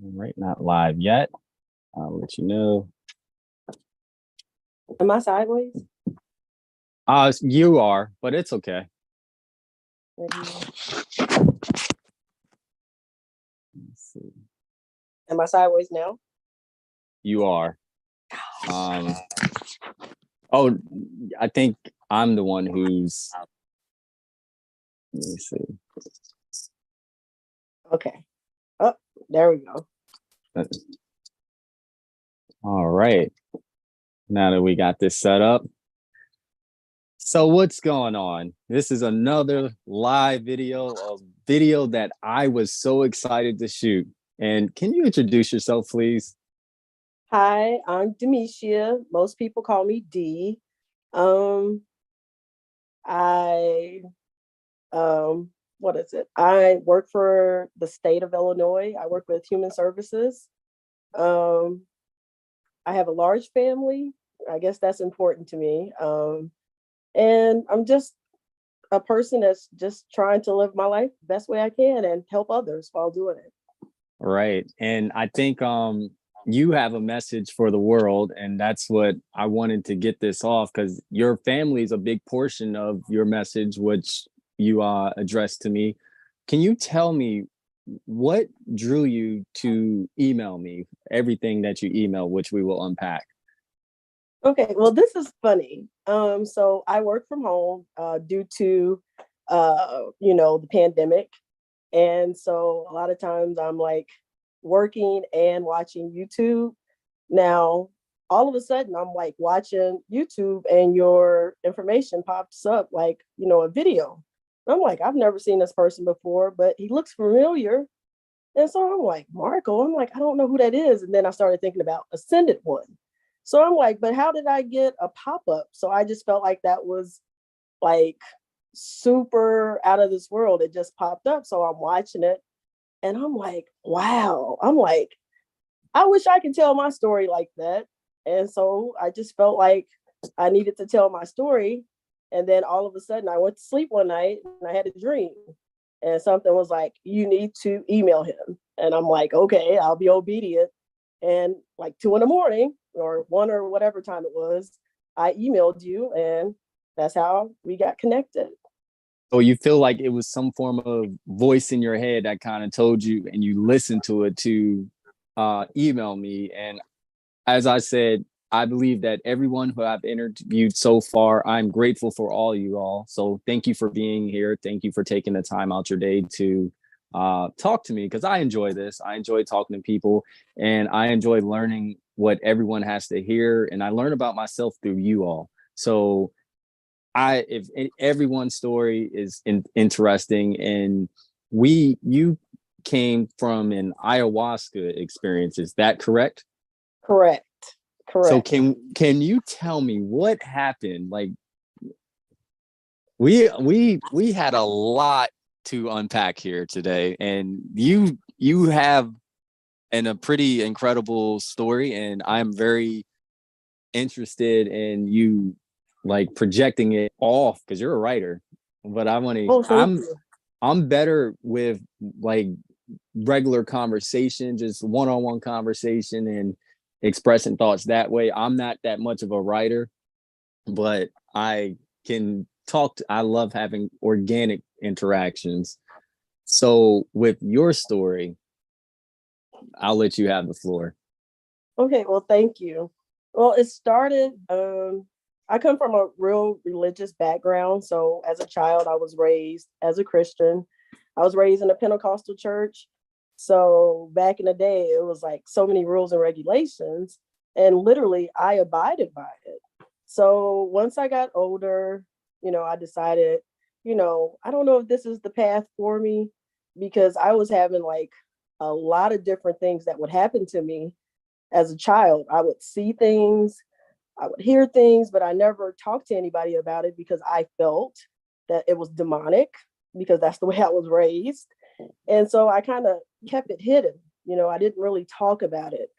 All right, not live yet. I'll let you know. Am I sideways? You are, but it's okay. Maybe. Let's see. Am I sideways now? You are. Um. Oh, I think I'm the one who's. Let me see. Okay. Oh, there we go. All right. Now that we got this set up. So what's going on? This is another live video, a video that I was so excited to shoot. And can you introduce yourself, please? Hi, I'm Demeshia. Most people call me D. Um, I what is it? I work for the state of Illinois. I work with human services. Um, I have a large family. I guess that's important to me. And I'm just a person that's just trying to live my life the best way I can and help others while doing it. Right. And I think you have a message for the world, and that's what I wanted to get this off because your family is a big portion of your message, which you addressed to me. Can you tell me what drew you to email me everything that you email, which we will unpack? Okay, well, this is funny. So I work from home due to the pandemic. And so a lot of times I'm like working and watching YouTube. Now, all of a sudden I'm like watching YouTube and your information pops up like, a video. I'm like, I've never seen this person before, but he looks familiar. And so I'm like, Marco, I'm like, I don't know who that is. And then I started thinking about Ascended One. So I'm like, but how did I get a pop-up? So I just felt like that was like super out of this world. It just popped up. So I'm watching it and I'm like, wow. I'm like, I wish I could tell my story like that. And so I just felt like I needed to tell my story. And then all of a sudden I went to sleep one night and I had a dream. And something was like, you need to email him. And I'm like, okay, I'll be obedient. And like 2 a.m. or 1 or whatever time it was, I emailed you and that's how we got connected. So you feel like it was some form of voice in your head that kind of told you, and you listened to it to email me. And as I said, I believe that everyone who I've interviewed so far, I'm grateful for all you all. So thank you for being here. Thank you for taking the time out your day to talk to me because I enjoy this. I enjoy talking to people, and I enjoy learning what everyone has to hear. And I learn about myself through you all. So if everyone's story is interesting, and you came from an ayahuasca experience, is that correct? Correct. So Correct. can you tell me what happened? Like we had a lot to unpack here today, and you have a pretty incredible story, and I'm very interested in you like projecting it off because you're a writer. But Oh, thank you. I'm better with like regular conversation, just one-on-one conversation and expressing thoughts that way. I'm not that much of a writer, but I can talk I love having organic interactions. So with your story, I'll let you have the floor. Okay, well, thank you. Well, it started, I come from a real religious background. So as a child, I was raised as a Christian. I was raised in a Pentecostal church. So back in the day, it was like so many rules and regulations, and literally I abided by it. So once I got older, I decided, I don't know if this is the path for me because I was having like a lot of different things that would happen to me as a child. I would see things, I would hear things, but I never talked to anybody about it because I felt that it was demonic because that's the way I was raised. And so I kind of kept it hidden. I didn't really talk about it.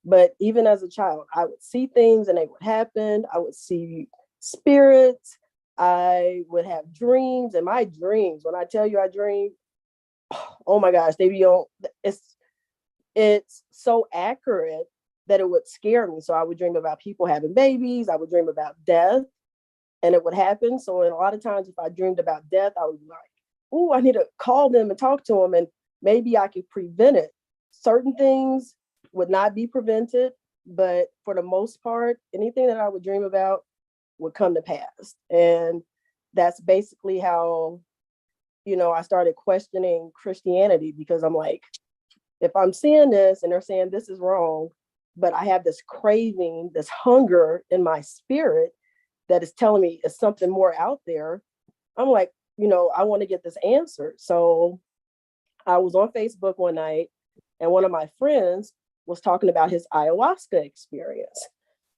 But even as a child, I would see things and they would happen. I would see spirits. I would have dreams. And my dreams, when I tell you I dream, oh my gosh, they be on, it's it's so accurate that it would scare me. So I would dream about people having babies. I would dream about death, and it would happen. So a lot of times, if I dreamed about death, I would be like, "Oh, I need to call them and talk to them, and maybe I could prevent it." Certain things would not be prevented, but for the most part, anything that I would dream about would come to pass. And that's basically how, I started questioning Christianity, because I'm like, if I'm seeing this and they're saying this is wrong, but I have this craving, this hunger in my spirit that is telling me it's something more out there, I'm like, I want to get this answered. So I was on Facebook one night, and one of my friends was talking about his ayahuasca experience.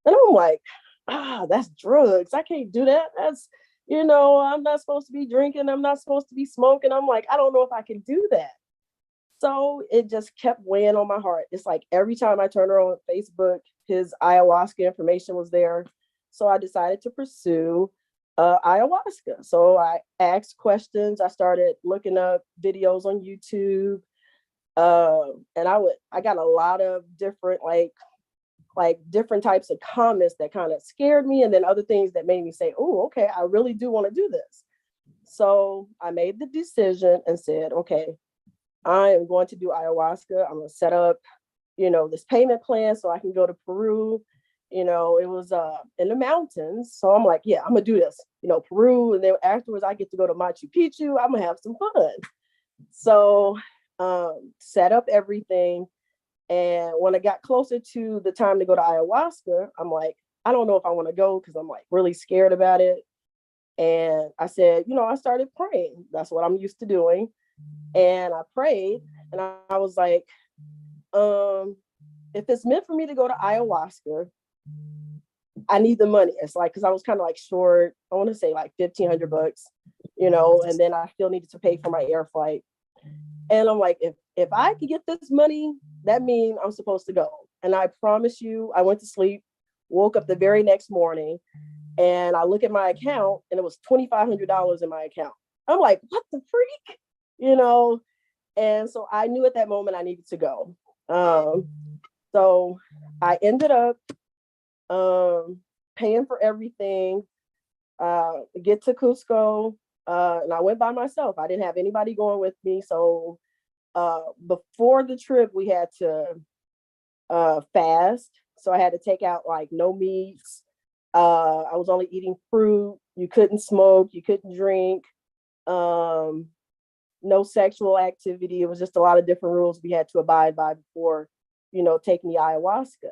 And I'm like, that's drugs. I can't do that. I'm not supposed to be drinking. I'm not supposed to be smoking. I'm like, I don't know if I can do that. So it just kept weighing on my heart. It's like every time I turned on Facebook, his ayahuasca information was there. So I decided to pursue ayahuasca. So I asked questions. I started looking up videos on YouTube. And I got a lot of different different types of comments that kind of scared me, and then other things that made me say, oh, okay, I really do want to do this. So I made the decision and said, okay, I am going to do ayahuasca. I'm going to set up, this payment plan so I can go to Peru. It was in the mountains. So I'm like, yeah, I'm going to do this, Peru. And then afterwards, I get to go to Machu Picchu. I'm going to have some fun. So set up everything. And when I got closer to the time to go to ayahuasca, I'm like, I don't know if I want to go, because I'm like really scared about it. And I said, I started praying. That's what I'm used to doing. And I prayed, and I was like, if it's meant for me to go to ayahuasca, I need the money. It's like, because I was kind of like short, I want to say like $1,500, and then I still needed to pay for my air flight. And I'm like, if I could get this money, that means I'm supposed to go. And I promise you, I went to sleep, woke up the very next morning, and I look at my account, and it was $2,500 in my account. I'm like, what the freak? And so I knew at that moment I needed to go. So I ended up paying for everything, get to Cusco, and I went by myself. I didn't have anybody going with me. So before the trip, we had to fast. So I had to take out like no meats. I was only eating fruit. You couldn't smoke. You couldn't drink. No sexual activity. It was just a lot of different rules we had to abide by before, taking the ayahuasca.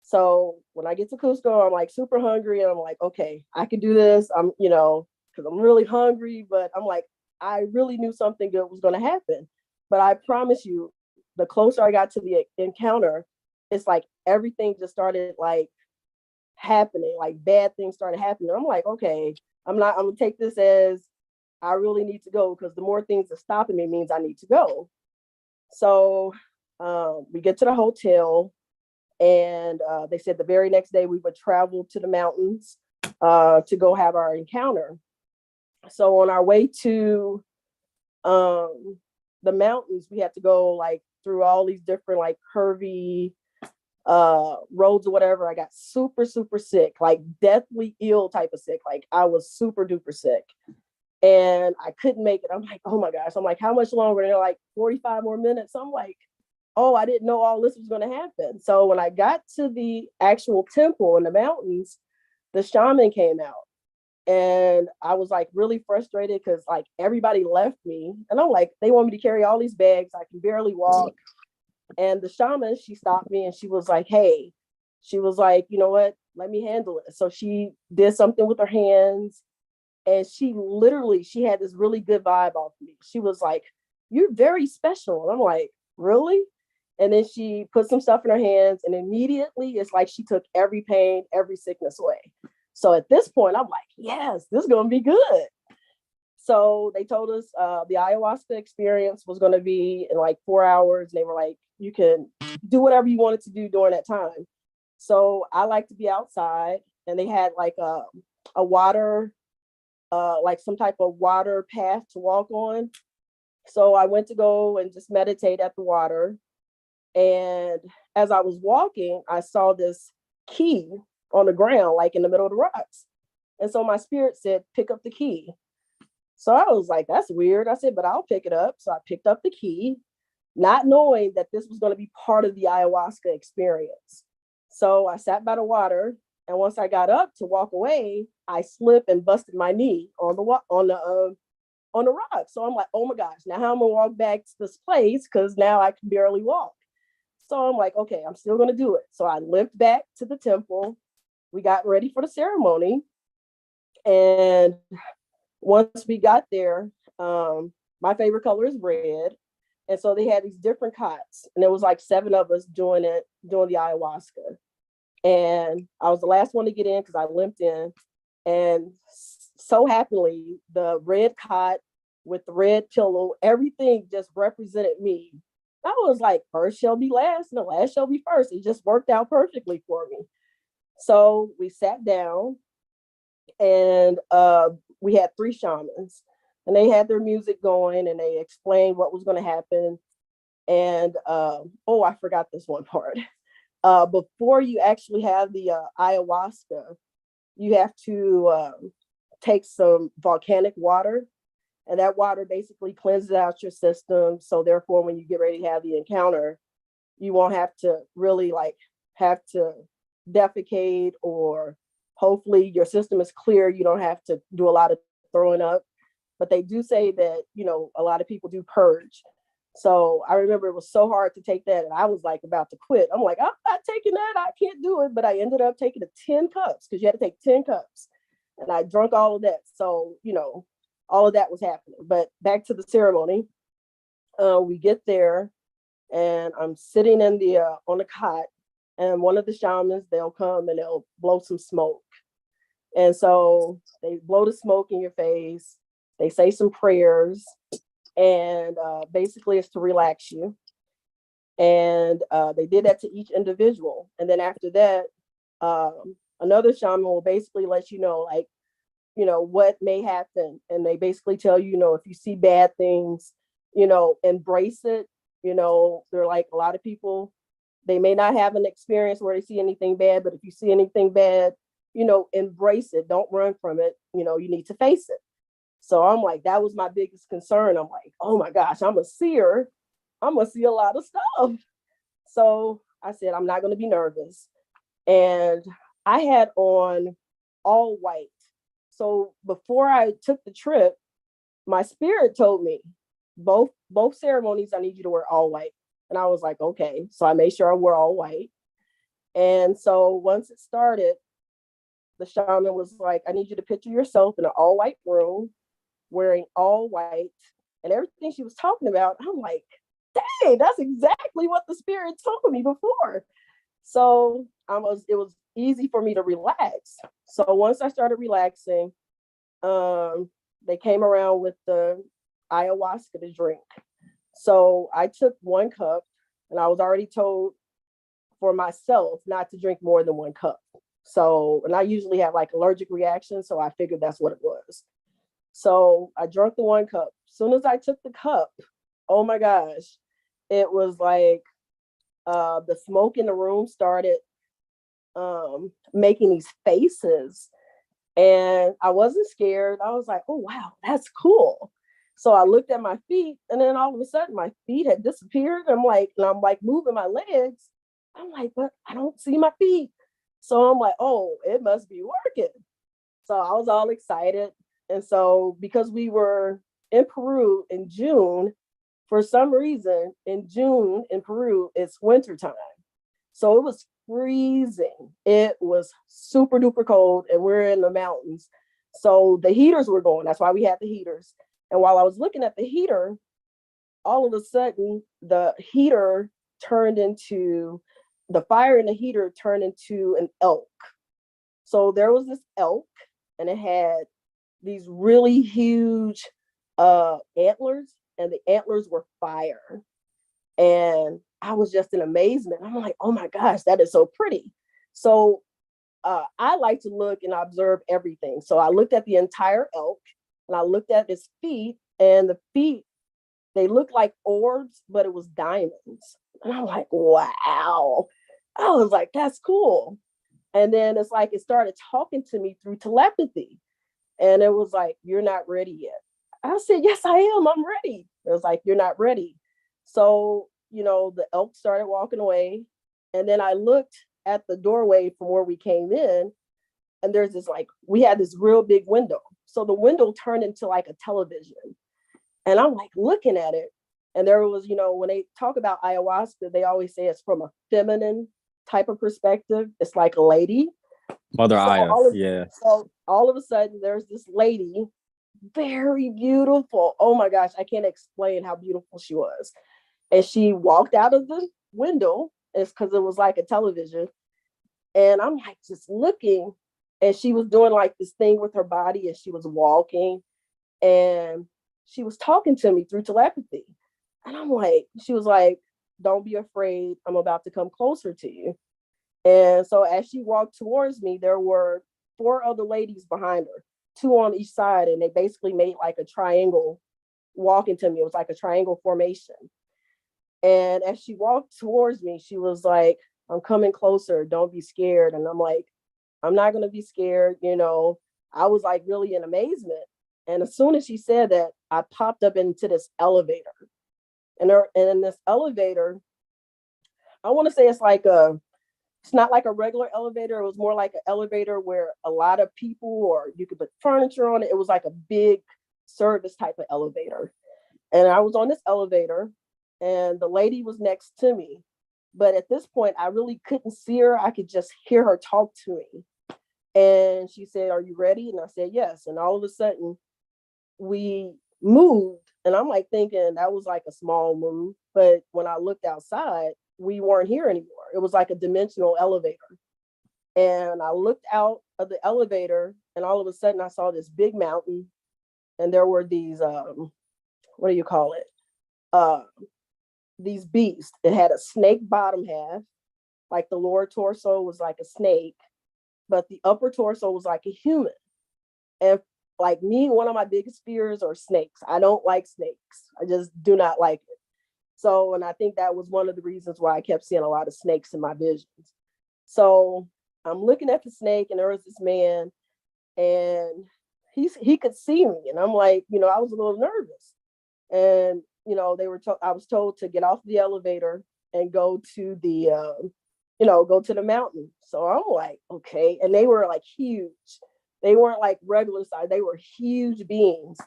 So when I get to Cusco, I'm like super hungry, and I'm like, okay, I can do this. Because I'm really hungry, but I'm like, I really knew something good was going to happen. But I promise you, the closer I got to the encounter, it's like everything just started like happening, like bad things started happening. I'm like, okay, I'm going to take this as I really need to go, because the more things are stopping me means I need to go. So we get to the hotel, and they said the very next day we would travel to the mountains to go have our encounter. So on our way to the mountains, we had to go like through all these different like curvy roads or whatever. I got super, super sick, like deathly ill type of sick. Like I was super duper sick, and I couldn't make it. I'm like, oh my gosh. I'm like, how much longer? And they're like 45 more minutes. I'm like, oh, I didn't know all this was going to happen. So when I got to the actual temple in the mountains, the shaman came out. And I was like really frustrated because like everybody left me. And I'm like, they want me to carry all these bags. I can barely walk. And the shaman, she stopped me and she was like, hey, she was like, you know what? Let me handle it. So she did something with her hands. And she had this really good vibe off me. She was like, you're very special. And I'm like, really? And then she put some stuff in her hands, and immediately it's like she took every pain, every sickness away. So at this point, I'm like, yes, this is going to be good. So they told us the ayahuasca experience was going to be in like 4 hours. And they were like, you can do whatever you wanted to do during that time. So I like to be outside, and they had like a water, like some type of water path to walk on. So I went to go and just meditate at the water. And as I was walking, I saw this key on the ground, like in the middle of the rocks. And so my spirit said, pick up the key. So I was like, that's weird. I said, but I'll pick it up. So I picked up the key, not knowing that this was going to be part of the ayahuasca experience. So I sat by the water, and once I got up to walk away, I slipped and busted my knee on the rock. So I'm like, oh my gosh, now how am I gonna walk back to this place? Because now I can barely walk. So I'm like, okay, I'm still gonna do it. So I limped back to the temple. We got ready for the ceremony. And once we got there, my favorite color is red. And so they had these different cots, and there was like 7 of us doing the ayahuasca. And I was the last one to get in because I limped in. And so happily, the red cot with the red pillow, everything just represented me. I was like, first shall be last, and the last shall be first. It just worked out perfectly for me. So we sat down, and we had 3 shamans, and they had their music going, and they explained what was going to happen. And oh, I forgot this one part. Before you actually have the ayahuasca, you have to take some volcanic water, and that water basically cleanses out your system. So therefore, when you get ready to have the encounter, you won't have to really have to defecate, or hopefully your system is clear. You don't have to do a lot of throwing up. But they do say that, a lot of people do purge. So I remember it was so hard to take that, and I was like about to quit. I'm like, I'm not taking that. I can't do it. But I ended up taking 10 cups, because you had to take 10 cups. And I drank all of that. So, all of that was happening. But back to the ceremony, we get there, and I'm sitting in the on the cot, and one of the shamans, they'll come and they'll blow some smoke. And so they blow the smoke in your face. They say some prayers, and basically it's to relax you. And they did that to each individual. And then after that, another shaman will basically let you know, what may happen. And they basically tell you, if you see bad things, embrace it. They're like, a lot of people, they may not have an experience where they see anything bad, but if you see anything bad, embrace it. Don't run from it. You need to face it. So I'm like, that was my biggest concern. I'm like, oh my gosh, I'm a seer. I'm going to see a lot of stuff. So I said, I'm not going to be nervous. And I had on all white. So before I took the trip, my spirit told me, both ceremonies, I need you to wear all white. And I was like, okay. So I made sure I wore all white. And so once it started, the shaman was like, I need you to picture yourself in an all white room, wearing all white, and everything she was talking about. I'm like, dang, that's exactly what the spirit told me before. So it was easy for me to relax. So once I started relaxing, they came around with the ayahuasca to drink. So I took 1 cup, and I was already told for myself not to drink more than 1 cup. So, and I usually have allergic reactions, so I figured that's what it was. So I drank the 1 cup. As soon as I took the cup, oh my gosh, it was like the smoke in the room started making these faces, and I wasn't scared. I was like, oh wow, that's cool. So I looked at my feet, and then all of a sudden my feet had disappeared. I'm like moving my legs. I'm like, but I don't see my feet. So I'm like, oh, it must be working. So I was all excited. And so because we were in Peru in June, for some reason in June in Peru, it's wintertime. So it was freezing. It was super duper cold, and we're in the mountains. So the heaters were going. That's why we had the heaters. And while I was looking at the heater, all of a sudden the fire in the heater turned into an elk. So there was this elk, and it had these really huge antlers, and the antlers were fire. And I was just in amazement. I'm like, oh my gosh, that is so pretty. So I like to look and observe everything. So I looked at the entire elk, and I looked at his feet, and the feet, they looked like orbs, but it was diamonds. And I'm like, wow. I was like, that's cool. And then it's like it started talking to me through telepathy. And it was like, you're not ready yet. I said, yes, I am. I'm ready. It was like, you're not ready. So, the elk started walking away. And then I looked at the doorway from where we came in. And there's this we had this real big window. So the window turned into like a television. And I'm like looking at it. And there was, when they talk about ayahuasca, they always say it's from a feminine type of perspective. It's like a lady. Mother So Aya. all of Yeah. so all of a sudden there's this lady, very beautiful. Oh my gosh, I can't explain how beautiful she was. And she walked out of the window. It's because it was like a television. And I'm like just looking, and she was doing like this thing with her body, and she was walking, and she was talking to me through telepathy. And I'm like, she was like, don't be afraid. I'm about to come closer to you. And so as she walked towards me, there were four other ladies behind her, two on each side, and they basically made like a triangle walking to me. It was like a triangle formation. And as she walked towards me, she was like, I'm coming closer. Don't be scared. And I'm like, I'm not going to be scared. I was like really in amazement. And as soon as she said that, I popped up into this elevator. And in this elevator, I want to say it's not like a regular elevator. It was more like an elevator where a lot of people, or you could put furniture on it. It was like a big service type of elevator. And I was on this elevator, and the lady was next to me. But at this point, I really couldn't see her. I could just hear her talk to me. And she said, are you ready? And I said, yes. And all of a sudden, we moved. And I'm like thinking that was like a small move. But when I looked outside, we weren't here anymore. It was like a dimensional elevator. And I looked out of the elevator, and all of a sudden I saw this big mountain, and there were these what do you call it? These beasts. It had a snake bottom half, like the lower torso was like a snake, but the upper torso was like a human. And like me, one of my biggest fears are snakes. I don't like snakes. I just do not like it. So, and I think that was one of the reasons why I kept seeing a lot of snakes in my visions. So I'm looking at the snake, and there was this man, and he could see me. And I'm like, I was a little nervous. And, I was told to get off the elevator and go to the mountain. So I'm like, okay. And they were like huge. They weren't like regular size. They were huge beings.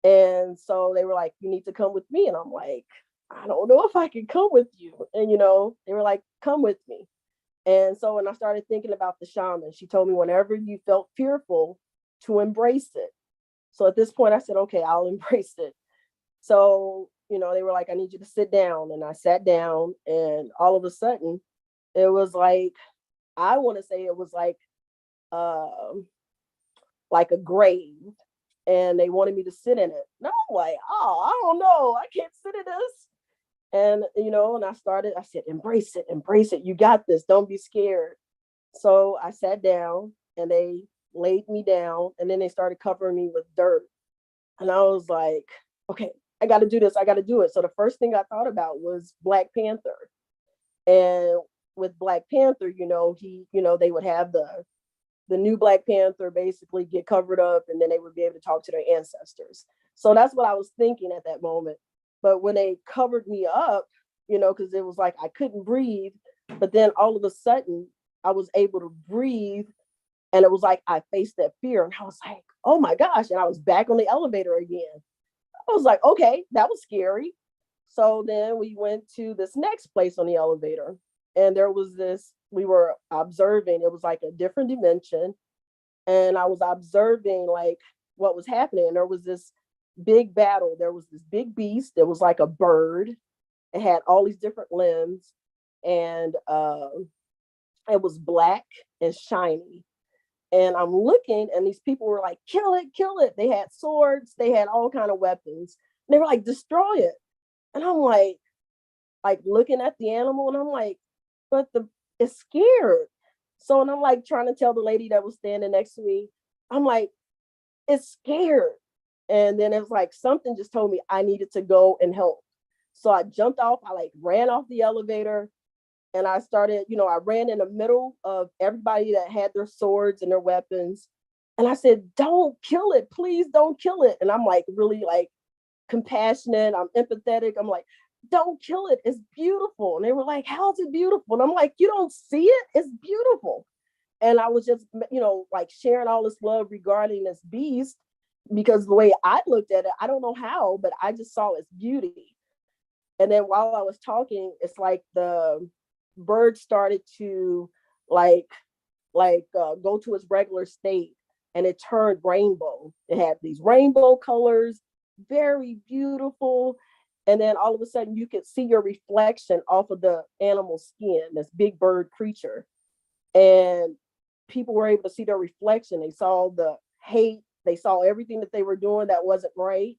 And so they were like, you need to come with me. And I'm like, I don't know if I can come with you. And, they were like, come with me. And so when I started thinking about the shaman, she told me whenever you felt fearful, to embrace it. So at this point, I said, okay, I'll embrace it. So, they were like, I need you to sit down. And I sat down, and all of a sudden, it was like, I want to say it was like a grave, and they wanted me to sit in it. And I'm like, oh, I don't know. I can't sit in this. And, and I said, embrace it. You got this. Don't be scared. So I sat down, and they laid me down, and then they started covering me with dirt. And I was like, okay, I got to do this. I got to do it. So the first thing I thought about was Black Panther. And with Black Panther, they would have the new Black Panther basically get covered up, and then they would be able to talk to their ancestors. So that's what I was thinking at that moment. But when they covered me up, because it was like I couldn't breathe, but then all of a sudden I was able to breathe, and it was like I faced that fear, and I was like, oh my gosh. And I was back on the elevator again. I was like, okay, that was scary. So then we went to this next place on the elevator, and there was we were observing, it was like a different dimension. And I was observing like what was happening. And there was this big battle. There was this big beast. It was like a bird. It had all these different limbs, and it was black and shiny. And I'm looking, and these people were like, kill it, kill it. They had swords, they had all kind of weapons. They were like, destroy it. And I'm like looking at the animal, and I'm like, but it's scared. So, and I'm like trying to tell the lady that was standing next to me, I'm like, it's scared. And then it was like something just told me I needed to go and help. So I jumped off, I like ran off the elevator, and I started, I ran in the middle of everybody that had their swords and their weapons. And I said, don't kill it, please don't kill it. And I'm like really like compassionate, I'm empathetic. I'm like, don't kill it, it's beautiful. And they were like, how's it beautiful? And I'm like, you don't see it, it's beautiful. And I was just, like sharing all this love regarding this beast, because the way I looked at it, I don't know how, but I just saw its beauty. And then while I was talking, it's like the bird started to like go to its regular state, and it turned rainbow. It had these rainbow colors, very beautiful. And then all of a sudden you could see your reflection off of the animal skin, this big bird creature. And people were able to see their reflection. They saw the hate, they saw everything that they were doing that wasn't right.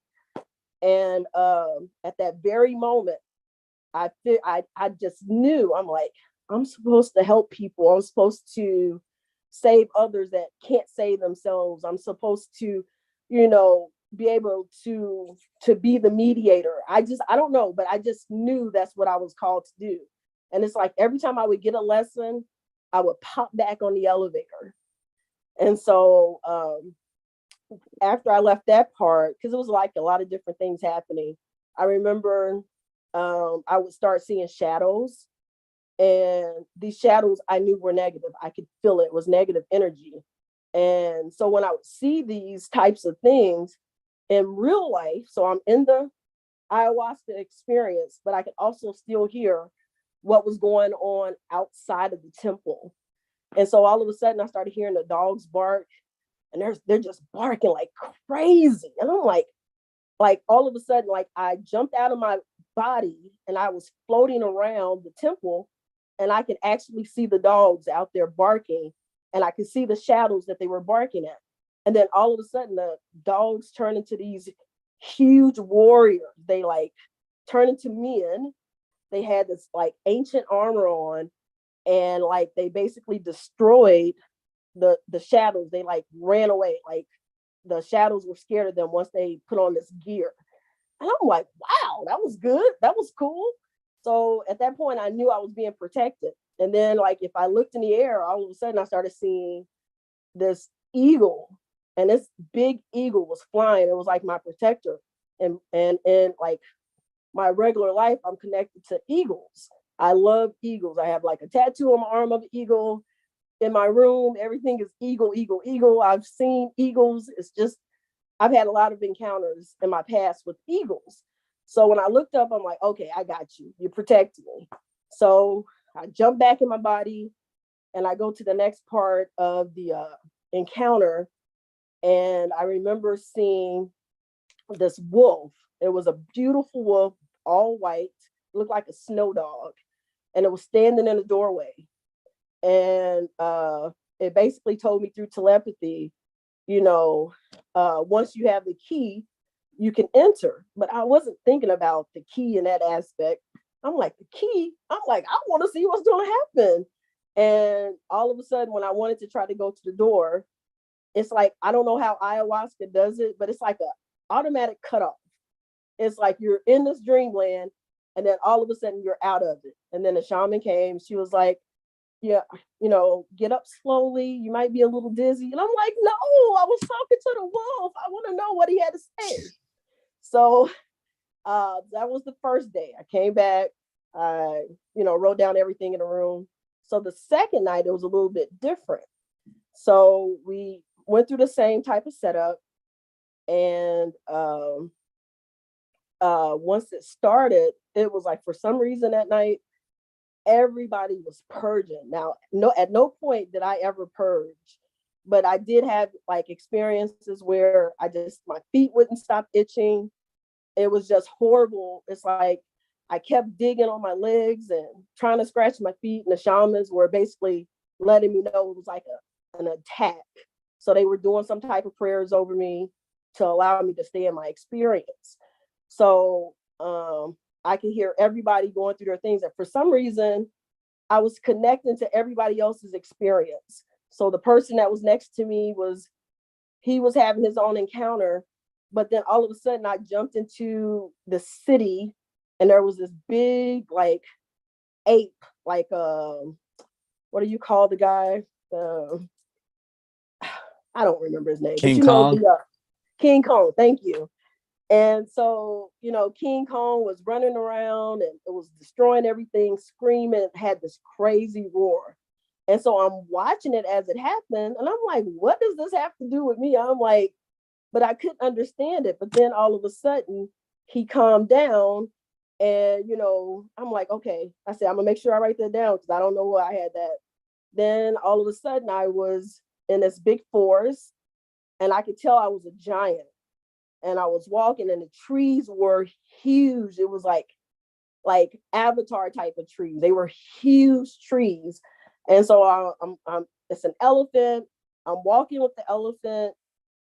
And at that very moment, I just knew, I'm like, I'm supposed to help people. I'm supposed to save others that can't save themselves. I'm supposed to, be able to be the mediator. I don't know, but I just knew that's what I was called to do. And it's like every time I would get a lesson, I would pop back on the elevator. And so after I left that part, because it was like a lot of different things happening, I remember I would start seeing shadows, and these shadows I knew were negative. I could feel it was negative energy. And so when I would see these types of things in real life, so I'm in the ayahuasca experience, but I could also still hear what was going on outside of the temple. And so all of a sudden I started hearing the dogs bark, and they're just barking like crazy. And I'm like all of a sudden, like I jumped out of my body and I was floating around the temple, and I could actually see the dogs out there barking, and I could see the shadows that they were barking at. And then all of a sudden the dogs turn into these huge warriors. They like turn into men. They had this like ancient armor on, and like they basically destroyed the shadows. They like ran away. Like the shadows were scared of them once they put on this gear. And I'm like, wow, that was good. That was cool. So at that point, I knew I was being protected. And then, like, if I looked in the air, all of a sudden I started seeing this eagle, and this big eagle was flying. It was like my protector. And like my regular life, I'm connected to eagles. I love eagles. I have like a tattoo on my arm of an eagle. In my room, everything is eagle, eagle, eagle. I've seen eagles. It's just, I've had a lot of encounters in my past with eagles. So when I looked up, I'm like, okay, I got you. You protected me. So I jump back in my body, and I go to the next part of the encounter. And I remember seeing this wolf. It was a beautiful wolf, all white, looked like a snow dog. And it was standing in a doorway. And it basically told me through telepathy, once you have the key, you can enter. But I wasn't thinking about the key in that aspect. I'm like, the key? I'm like, I want to see what's going to happen. And all of a sudden, when I wanted to try to go to the door, it's like, I don't know how ayahuasca does it, but it's like a automatic cutoff. It's like you're in this dreamland, and then all of a sudden you're out of it. And then the shaman came. She was like, yeah, get up slowly. You might be a little dizzy. And I'm like, no, I was talking to the wolf. I want to know what he had to say. So that was the first day. I came back, I, wrote down everything in the room. So the second night, it was a little bit different. So we went through the same type of setup. And once it started, it was like, for some reason that night, everybody was purging. Now, at no point did I ever purge, but I did have like experiences where my feet wouldn't stop itching. It was just horrible. It's like I kept digging on my legs and trying to scratch my feet, and the shamans were basically letting me know it was like an attack. So they were doing some type of prayers over me to allow me to stay in my experience. So I could hear everybody going through their things. And for some reason, I was connecting to everybody else's experience. So the person that was next to me he was having his own encounter. But then all of a sudden I jumped into the city and there was this big like ape, like what do you call the guy? I don't remember his name, but King you know Kong. the King Kong. Thank you. And so, you know, King Kong was running around and it was destroying everything, screaming, it had this crazy roar. And so I'm watching it as it happened, and I'm like, what does this have to do with me? I'm like, but I couldn't understand it. But then all of a sudden, he calmed down, and you know, I'm like, okay. I said, I'm gonna make sure I write that down because I don't know why I had that. Then all of a sudden, I was in this big forest, and I could tell I was a giant. And I was walking, and the trees were huge. It was like Avatar type of trees. They were huge trees, and so I'm it's an elephant. I'm walking with the elephant,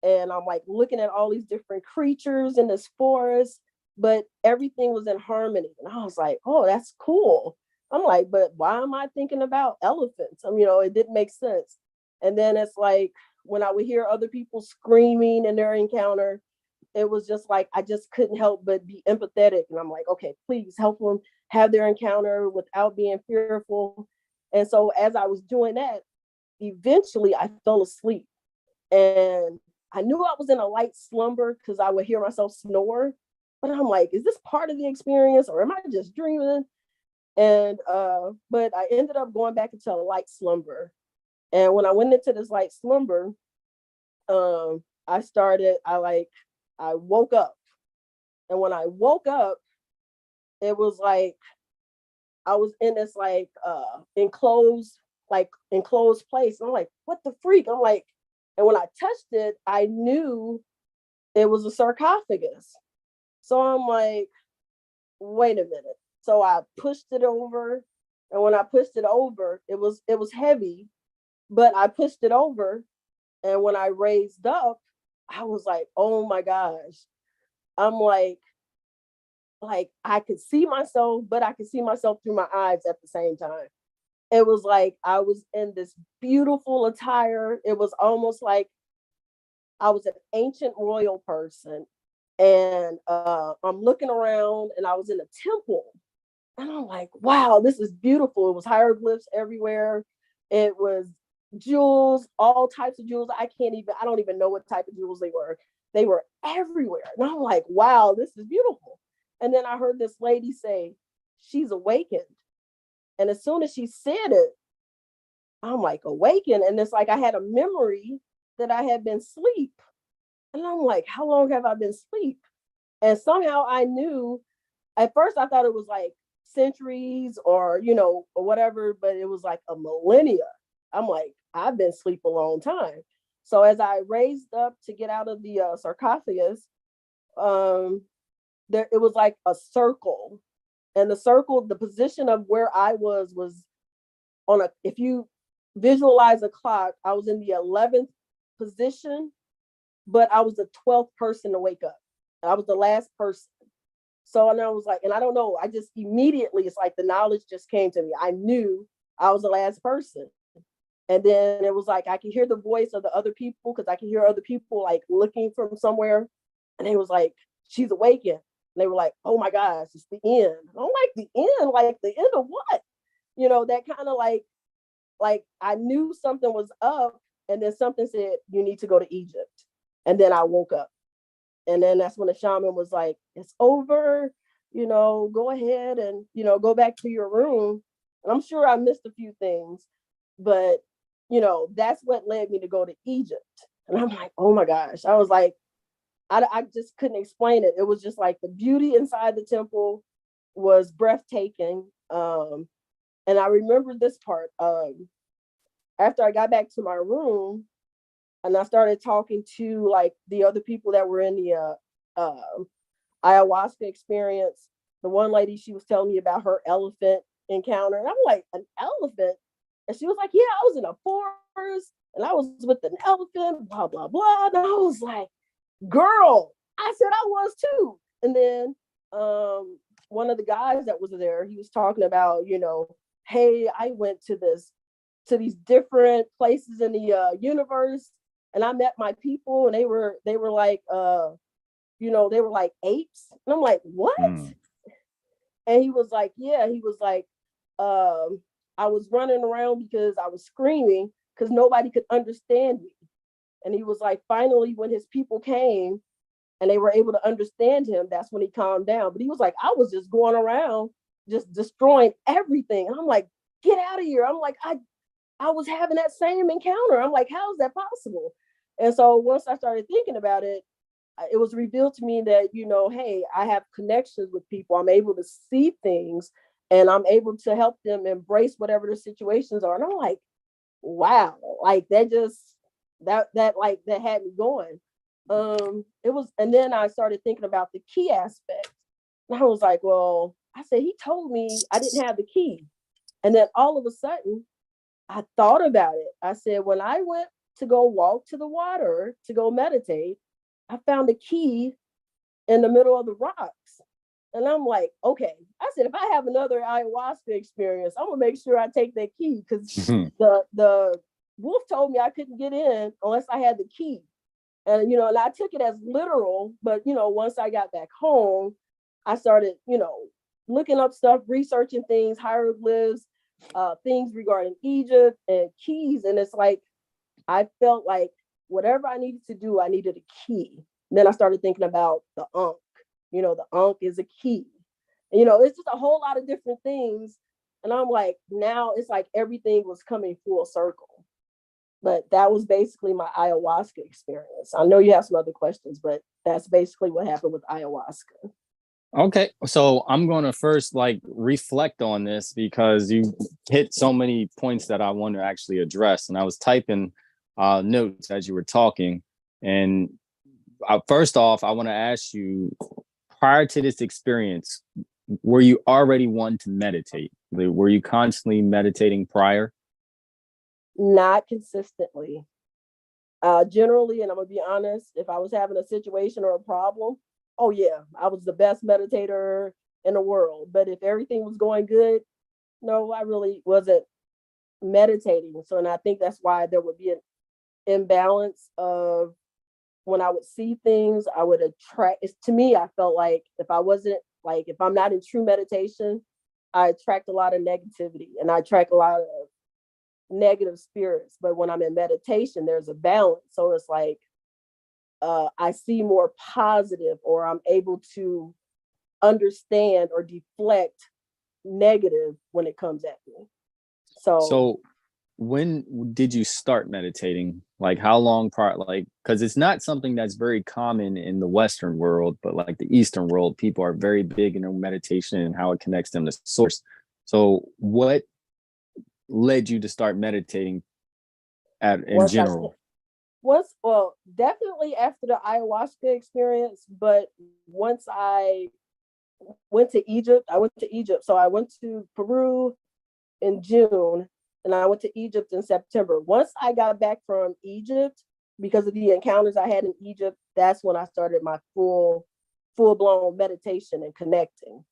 and I'm like looking at all these different creatures in this forest, but everything was in harmony. And I was like, oh, that's cool. I'm like, but why am I thinking about elephants? I mean, you know, it didn't make sense. And then it's like when I would hear other people screaming in their encounter, it was just like I just couldn't help but be empathetic. And I'm like, okay, please help them have their encounter without being fearful. And so as I was doing that, eventually I fell asleep. And I knew I was in a light slumber because I would hear myself snore. But I'm like, is this part of the experience or am I just dreaming? And but I ended up going back into a light slumber. And when I went into this light slumber, I woke up. And when I woke up, it was like I was in this enclosed place. And I'm like, what the freak? I'm like, and when I touched it, I knew it was a sarcophagus. So I'm like, wait a minute. So I pushed it over. And when I pushed it over, it was heavy, but I pushed it over. And when I raised up, I was like, oh my gosh. I'm like I could see myself, but I could see myself through my eyes at the same time. It was like I was in this beautiful attire. It was almost like I was an ancient royal person. And I'm looking around, and I was in a temple. And I'm like, wow, this is beautiful. It was hieroglyphs everywhere. It was jewels, all types of jewels. I don't even know what type of jewels they were. They were everywhere. And I'm like, wow, this is beautiful. And then I heard this lady say, she's awakened. And as soon as she said it, I'm like, awakened. And it's like I had a memory that I had been asleep. And I'm like, how long have I been asleep? And somehow I knew, at first I thought it was like centuries or, you know, or whatever, but it was like a millennia. I'm like, I've been asleep a long time. So as I raised up to get out of the sarcophagus, um, it was like a circle. And the circle, the position of where I was on a, if you visualize a clock, I was in the 11th position, but I was the 12th person to wake up. I was the last person. So, and I was like, and I don't know, I just immediately, it's like the knowledge just came to me. I knew I was the last person. And then it was like, I could hear the voice of the other people because I could hear other people like looking from somewhere. And they was like, she's awakened. And they were like, oh my gosh, it's the end. I'm like, the end? Like the end of what? You know, that kind of like I knew something was up. And then something said, you need to go to Egypt. And then I woke up. And then that's when the shaman was like, it's over, you know, go ahead and, you know, go back to your room. And I'm sure I missed a few things, but, you know, that's what led me to go to Egypt. And I'm like, oh my gosh. I was like, I just couldn't explain it. It was just like the beauty inside the temple was breathtaking. And I remember this part. After I got back to my room, and I started talking to like the other people that were in the ayahuasca experience. The one lady, she was telling me about her elephant encounter, and I'm like, an elephant? And she was like, yeah, I was in a forest and I was with an elephant, blah blah blah. And I was like, girl, I said I was too. And then one of the guys that was there, he was talking about, you know, hey, I went to these different places in the universe, and I met my people, and they were like, you know, they were like apes. And I'm like, what? Mm. And he was like, yeah, he was like, I was running around because I was screaming because nobody could understand me. And he was like, finally, when his people came and they were able to understand him, that's when he calmed down. But he was like, I was just going around just destroying everything. And I'm like, get out of here. I'm like, I was having that same encounter. I'm like, how is that possible? And so once I started thinking about it, it was revealed to me that, you know, hey, I have connections with people. I'm able to see things and I'm able to help them embrace whatever the situations are. And I'm like, wow, like that just that had me going. It was, and then I started thinking about the key aspect. And I was like, well, I said, he told me I didn't have the key. And then all of a sudden, I thought about it. I said, when I went to go walk to the water to go meditate, I found a key in the middle of the rocks. And I'm like, okay. I said, if I have another ayahuasca experience, I'm gonna make sure I take that key because the wolf told me I couldn't get in unless I had the key. And you know, and I took it as literal, but you know, once I got back home, I started, you know, looking up stuff, researching things, hieroglyphs, things regarding Egypt and keys. And it's like I felt like whatever I needed to do, I needed a key. And then I started thinking about the Ankh. You know, the Ankh is a key. And, you know, it's just a whole lot of different things. And I'm like, now it's like everything was coming full circle. But that was basically my ayahuasca experience. I know you have some other questions, but that's basically what happened with ayahuasca. Okay, so I'm going to first like reflect on this because you hit so many points that I want to actually address. And I was typing notes as you were talking. And first off, I want to ask you, prior to this experience, were you already one to meditate? Were you constantly meditating prior? Not consistently. Generally, and I'm gonna be honest, if I was having a situation or a problem, oh yeah, I was the best meditator in the world. But if everything was going good, no, I really wasn't meditating. So, and I think that's why there would be an imbalance of when I would see things, I would attract. It's, to me, I felt like if I wasn't like if I'm not in true meditation, I attract a lot of negativity and I attract a lot of negative spirits. But when I'm in meditation, there's a balance. So it's like I see more positive, or I'm able to understand or deflect negative when it comes at me. So So when did you start meditating? Like how long prior, like, because it's not something that's very common in the Western world, but like the Eastern world, people are very big in their meditation and how it connects them to source. So what led you to start meditating in once I general? once well definitely after the ayahuasca experience, but once I went to Egypt, I went to Egypt. So I went to Peru in June and I went to Egypt in September. Once I got back from Egypt, because of the encounters I had in Egypt, that's when I started my full blown meditation and connecting.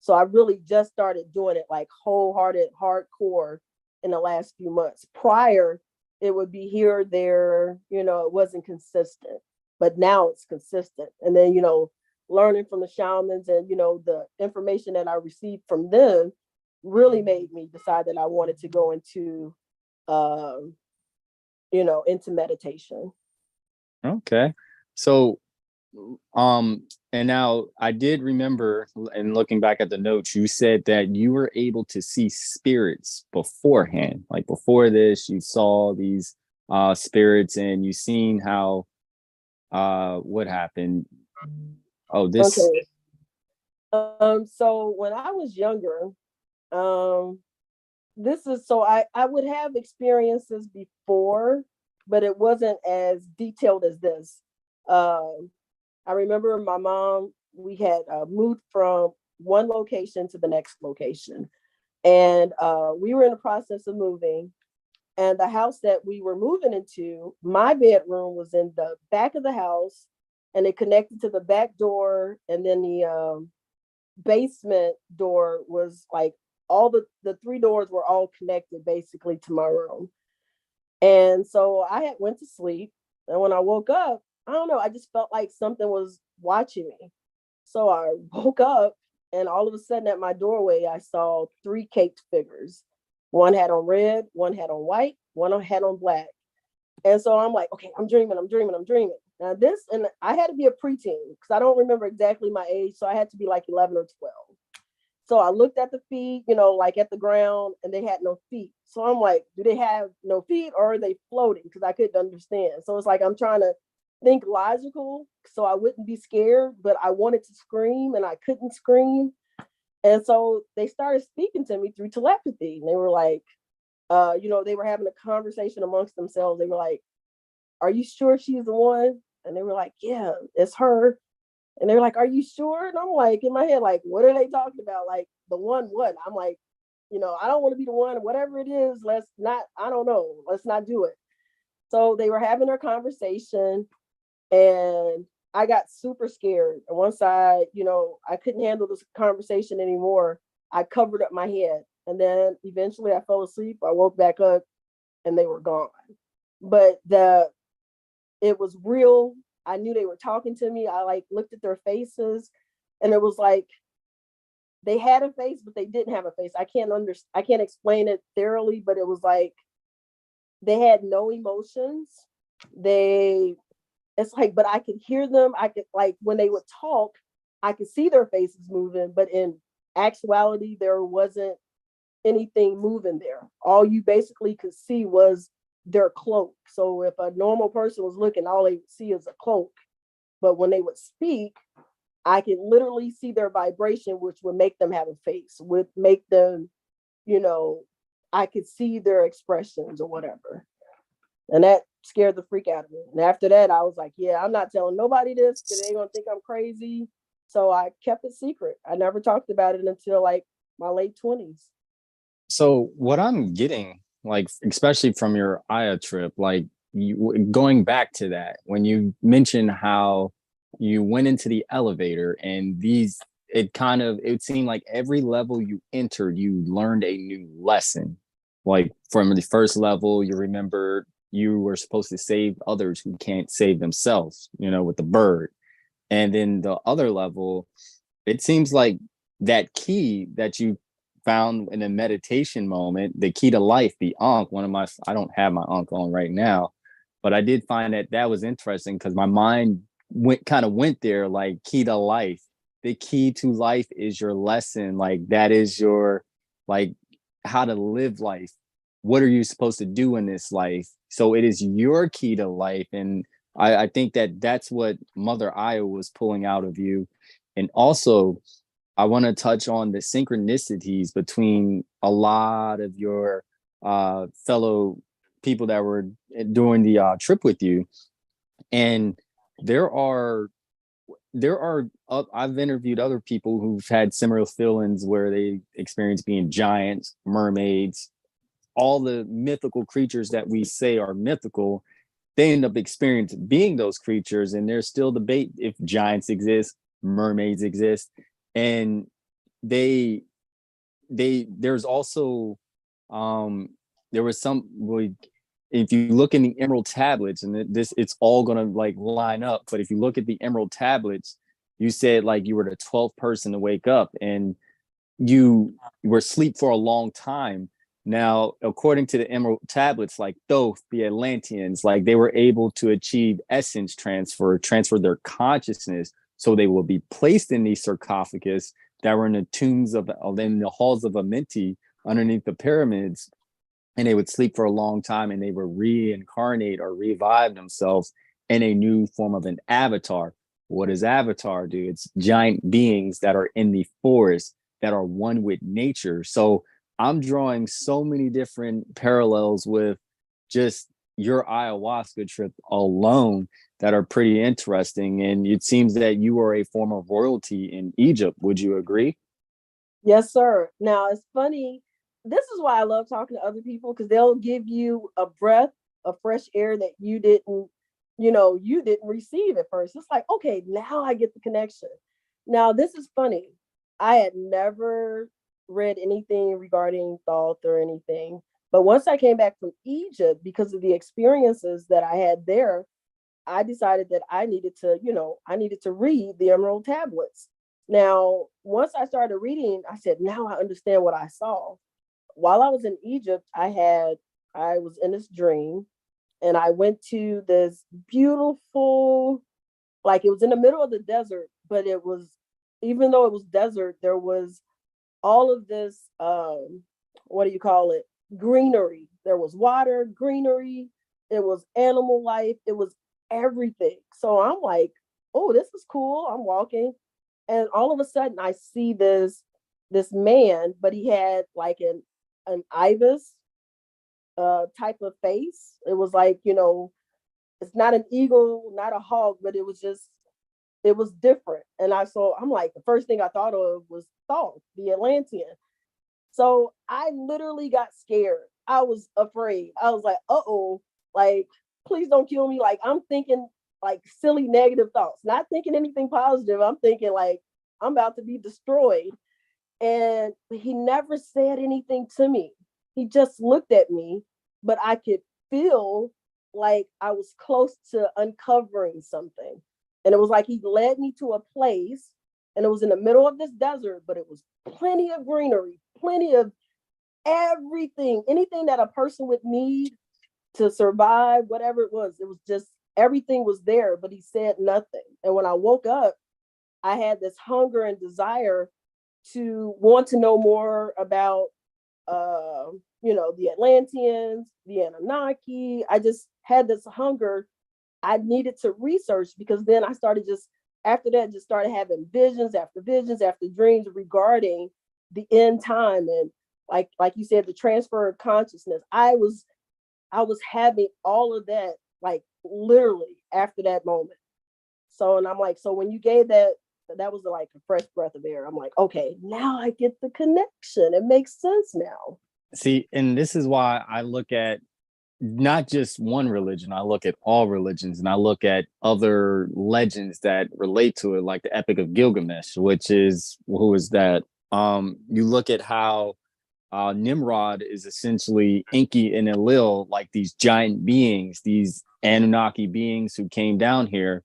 So I really just started doing it like wholehearted, hardcore in the last few months. Prior, it would be here or there, you know, it wasn't consistent, but now it's consistent. And then, you know, learning from the shamans and, you know, the information that I received from them really made me decide that I wanted to go into, um, you know, into meditation. Okay. So and now I did remember, and looking back at the notes, you said that you were able to see spirits beforehand. Like before this, you saw these spirits and you seen how what happened. Oh, this Okay. So when I was younger, um, this is so I would have experiences before, but it wasn't as detailed as this. Um, I remember my mom, we had moved from one location to the next location. And we were in the process of moving. And the house that we were moving into, my bedroom was in the back of the house and it connected to the back door. And then the basement door was like all the three doors were all connected basically to my room. And so I had went to sleep. And when I woke up, I don't know, I just felt like something was watching me. So I woke up And all of a sudden at my doorway, I saw three caped figures. One had on red, one had on white, one had on black. And so I'm like, okay, I'm dreaming, I'm dreaming, I'm dreaming. Now this, and I had to be a preteen because I don't remember exactly my age. So I had to be like 11 or 12. So I looked at the feet, like at the ground, and they had no feet. So I'm like, do they have no feet or are they floating? Because I couldn't understand. So it's like I'm trying to think logical so I wouldn't be scared, but I wanted to scream and I couldn't scream. And so they started speaking to me through telepathy. And they were like, they were having a conversation amongst themselves. They were like, are you sure she's the one? And they were like, yeah, it's her. And they're like, are you sure? And I'm like, in my head, like, what are they talking about? Like, the one what? I'm like, I don't want to be the one, whatever it is, let's not, I don't know, let's not do it. So they were having their conversation and I got super scared. And once I couldn't handle this conversation anymore, I covered up my head. And then eventually I fell asleep. I woke back up and they were gone. But it was real. I knew they were talking to me. I like looked at their faces and it was like they had a face, but they didn't have a face. I can't explain it thoroughly, but it was like they had no emotions. It's like, but I could hear them. I could, like, when they would talk, I could see their faces moving, but in actuality, there wasn't anything moving there. All you basically could see was their cloak. So if a normal person was looking, all they would see is a cloak. But when they would speak, I could literally see their vibration, which would make them have a face, would make them, I could see their expressions or whatever. And that scared the freak out of me. And after that, I was like, yeah, I'm not telling nobody this because they're going to think I'm crazy. So I kept it secret. I never talked about it until like my late 20s. So what I'm getting, like, especially from your Aya trip, like going back to that, when you mentioned how you went into the elevator and it seemed like every level you entered, you learned a new lesson. Like from the first level, you remember you were supposed to save others who can't save themselves, with the bird. And then the other level, it seems like that key that you found in a meditation moment, the key to life, the Ankh, I don't have my Ankh on right now, but I did find that was interesting because my mind went there, like key to life. The key to life is your lesson. Like that is your, like, how to live life. What are you supposed to do in this life? So it is your key to life. And I think that's what Mother Aya was pulling out of you. And also, I want to touch on the synchronicities between a lot of your fellow people that were doing the trip with you. And there are I've interviewed other people who've had similar feelings where they experience being giants, mermaids, all the mythical creatures that we say are mythical. They end up experiencing being those creatures, and there's still debate if giants exist, mermaids exist, and they there's also um there was some, if you look in the emerald tablets, and it's all gonna like line up, but if you look at the emerald tablets, you said like you were the 12th person to wake up and you were asleep for a long time. Now, according to the emerald tablets, like Thoth, the Atlanteans, like they were able to achieve essence transfer their consciousness, so they will be placed in these sarcophagus that were in the tombs in the halls of Amenti underneath the pyramids, and they would sleep for a long time and they would reincarnate or revive themselves in a new form of an avatar. What does avatar do? It's giant beings that are in the forest that are one with nature. So I'm drawing so many different parallels with just your ayahuasca trip alone that are pretty interesting. And it seems that you are a former royalty in Egypt. Would you agree? Yes, sir. Now it's funny. This is why I love talking to other people because they'll give you a breath of fresh air that you didn't receive at first. It's like, okay, now I get the connection. Now, this is funny. I had never read anything regarding thought or anything. But once I came back from Egypt, because of the experiences that I had there, I decided that I needed to read the Emerald Tablets. Now, once I started reading, I said, now I understand what I saw. While I was in Egypt, I was in this dream and I went to this beautiful, like it was in the middle of the desert, but it was, even though it was desert, there was all of this, what do you call it? Greenery. There was water, greenery, it was animal life, it was everything. So I'm like, oh, this is cool. I'm walking, and all of a sudden I see this man, but he had like an ibis type of face. It was like, it's not an eagle, not a hawk, but it was different. And I'm like, the first thing I thought of was Thoth, the Atlantean. So I literally got scared. I was afraid. I was like, uh-oh, like, please don't kill me. Like, I'm thinking like silly negative thoughts, not thinking anything positive. I'm thinking like I'm about to be destroyed. And he never said anything to me. He just looked at me, but I could feel like I was close to uncovering something. And it was like he led me to a place, and it was in the middle of this desert, but it was plenty of greenery, plenty of everything, anything that a person would need to survive, whatever it was just everything was there, but he said nothing. And when I woke up, I had this hunger and desire to want to know more about the Atlanteans, the Anunnaki. I just had this hunger. I needed to research, because then I started just after that just started having visions after dreams regarding the end time, and like you said, the transfer of consciousness. I was having all of that, like literally after that moment. So, and I'm like, so when you gave that was like a fresh breath of air. I'm like, okay, now I get the connection. It makes sense now. See, and this is why I look at not just one religion, I look at all religions, and I look at other legends that relate to it, like the Epic of Gilgamesh, which is who is that? You look at how Nimrod is essentially Enki and Enlil, like these giant beings, these Anunnaki beings who came down here.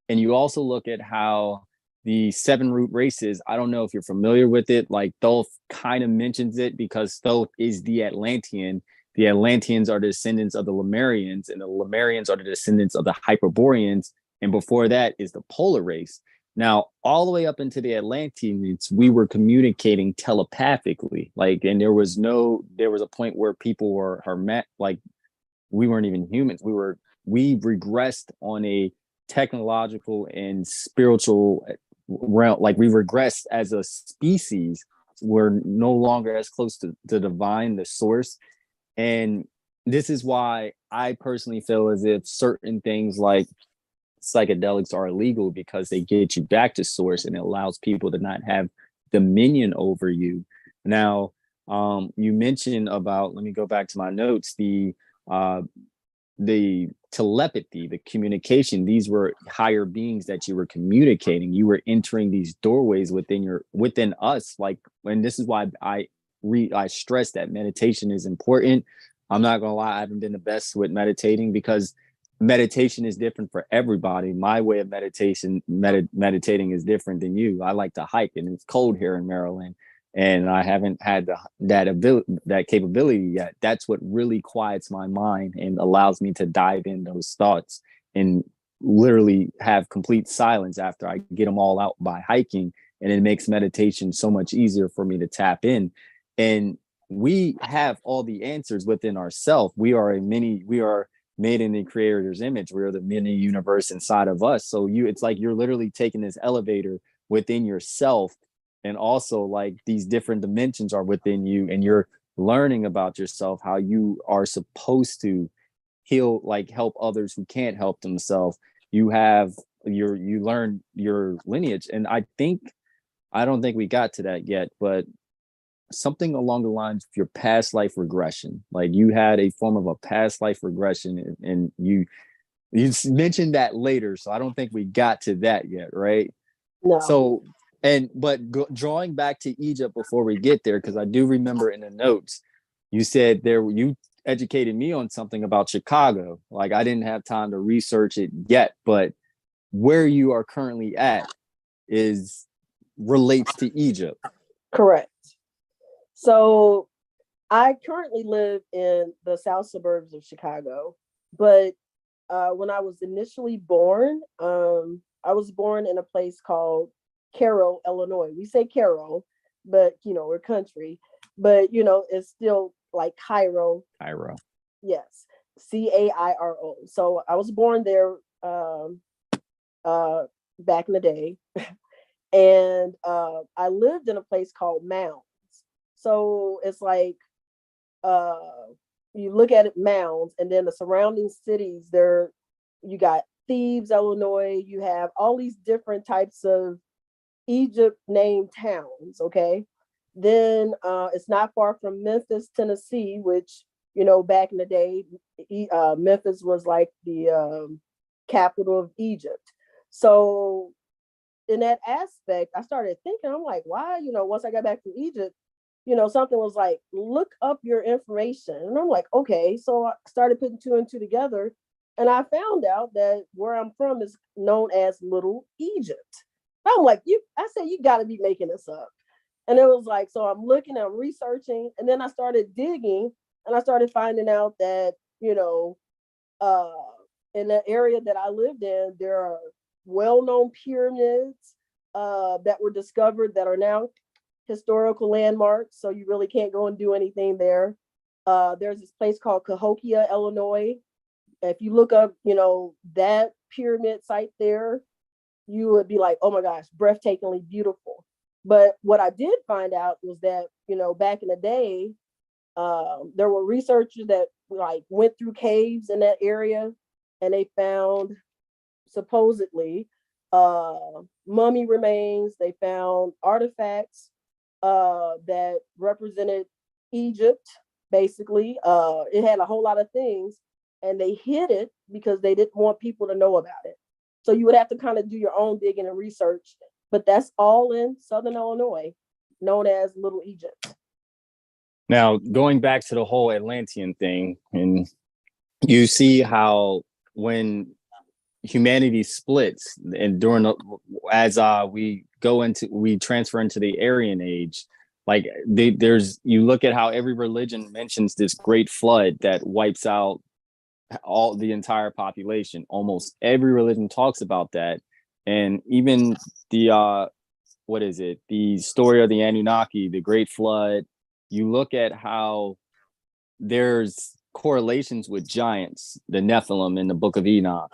And you also look at how the seven root races, I don't know if you're familiar with it, like Thoth kind of mentions it because Thoth is the Atlantean. The Atlanteans are the descendants of the Lemurians, and the Lemurians are the descendants of the Hyperboreans. And before that is the polar race. Now, all the way up into the Atlanteans, we were communicating telepathically. Like, and there was a point where people were met, like we weren't even humans. We regressed on a technological and spiritual realm. Like we regressed as a species. We're no longer as close to the divine, the source. And this is why I personally feel as if certain things like psychedelics are illegal, because they get you back to source and it allows people to not have dominion over you. Now, you mentioned about, let me go back to my notes, uh, the telepathy, the communication. These were higher beings that you were communicating. You were entering these doorways within us. Like, and this is why I stress that meditation is important. I'm not gonna lie, I haven't been the best with meditating because meditation is different for everybody. My way of meditating is different than you. I like to hike, and it's cold here in Maryland, and I haven't had that capability yet. That's what really quiets my mind and allows me to dive in those thoughts and literally have complete silence after I get them all out by hiking. And it makes meditation so much easier for me to tap in. And we have all the answers within ourselves. We are made in the creator's image. We are the mini universe inside of us. So it's like you're literally taking this elevator within yourself, and also like these different dimensions are within you, and you're learning about yourself, how you are supposed to heal, like help others who can't help themselves. You learn your lineage. And I don't think we got to that yet, but something along the lines of your past life regression. Like you had a form of a past life regression, and you mentioned that later, so I don't think we got to that yet, right? No. So, drawing back to Egypt before we get there, because I do remember in the notes you said you educated me on something about Chicago. Like I didn't have time to research it yet, but where you are currently at is relates to Egypt. Correct. So I currently live in the south suburbs of Chicago, but when I was initially born, I was born in a place called Cairo, Illinois. We say Cairo, but we're country, but it's still like Cairo. Cairo. Yes, Cairo. So I was born there uh, back in the day, and I lived in a place called Mounds. So it's like uh, you look at it mounds, and then the surrounding cities. There, you got Thebes, Illinois. You have all these different types of Egypt named towns. Okay, then it's not far from Memphis, Tennessee, which back in the day, Memphis was like the capital of Egypt. So in that aspect, I started thinking, I'm like, why, once I got back from Egypt, something was like, look up your information. And I'm like, okay. So I started putting two and two together. And I found out that where I'm from is known as Little Egypt. I'm like, I said, you got to be making this up. And it was like, so I'm looking, I'm researching. And then I started digging and I started finding out that, uh, in the area that I lived in, there are well-known pyramids that were discovered that are now historical landmarks, so you really can't go and do anything there. There's this place called Cahokia, Illinois. If you look up, that pyramid site there, you would be like, oh my gosh, breathtakingly beautiful. But what I did find out was that, back in the day, there were researchers that like went through caves in that area, and they found supposedly mummy remains. They found artifacts that represented Egypt, basically. It had a whole lot of things, and they hid it because they didn't want people to know about it. So you would have to kind of do your own digging and research, but that's all in Southern Illinois, known as Little Egypt. Now, going back to the whole Atlantean thing, and you see how when humanity splits and as we transfer into the Aryan age, like you look at how every religion mentions this great flood that wipes out all the entire population. Almost every religion talks about that. And even the what is it, the story of the Anunnaki, the great flood, you look at how there's correlations with giants, the Nephilim in the book of Enoch,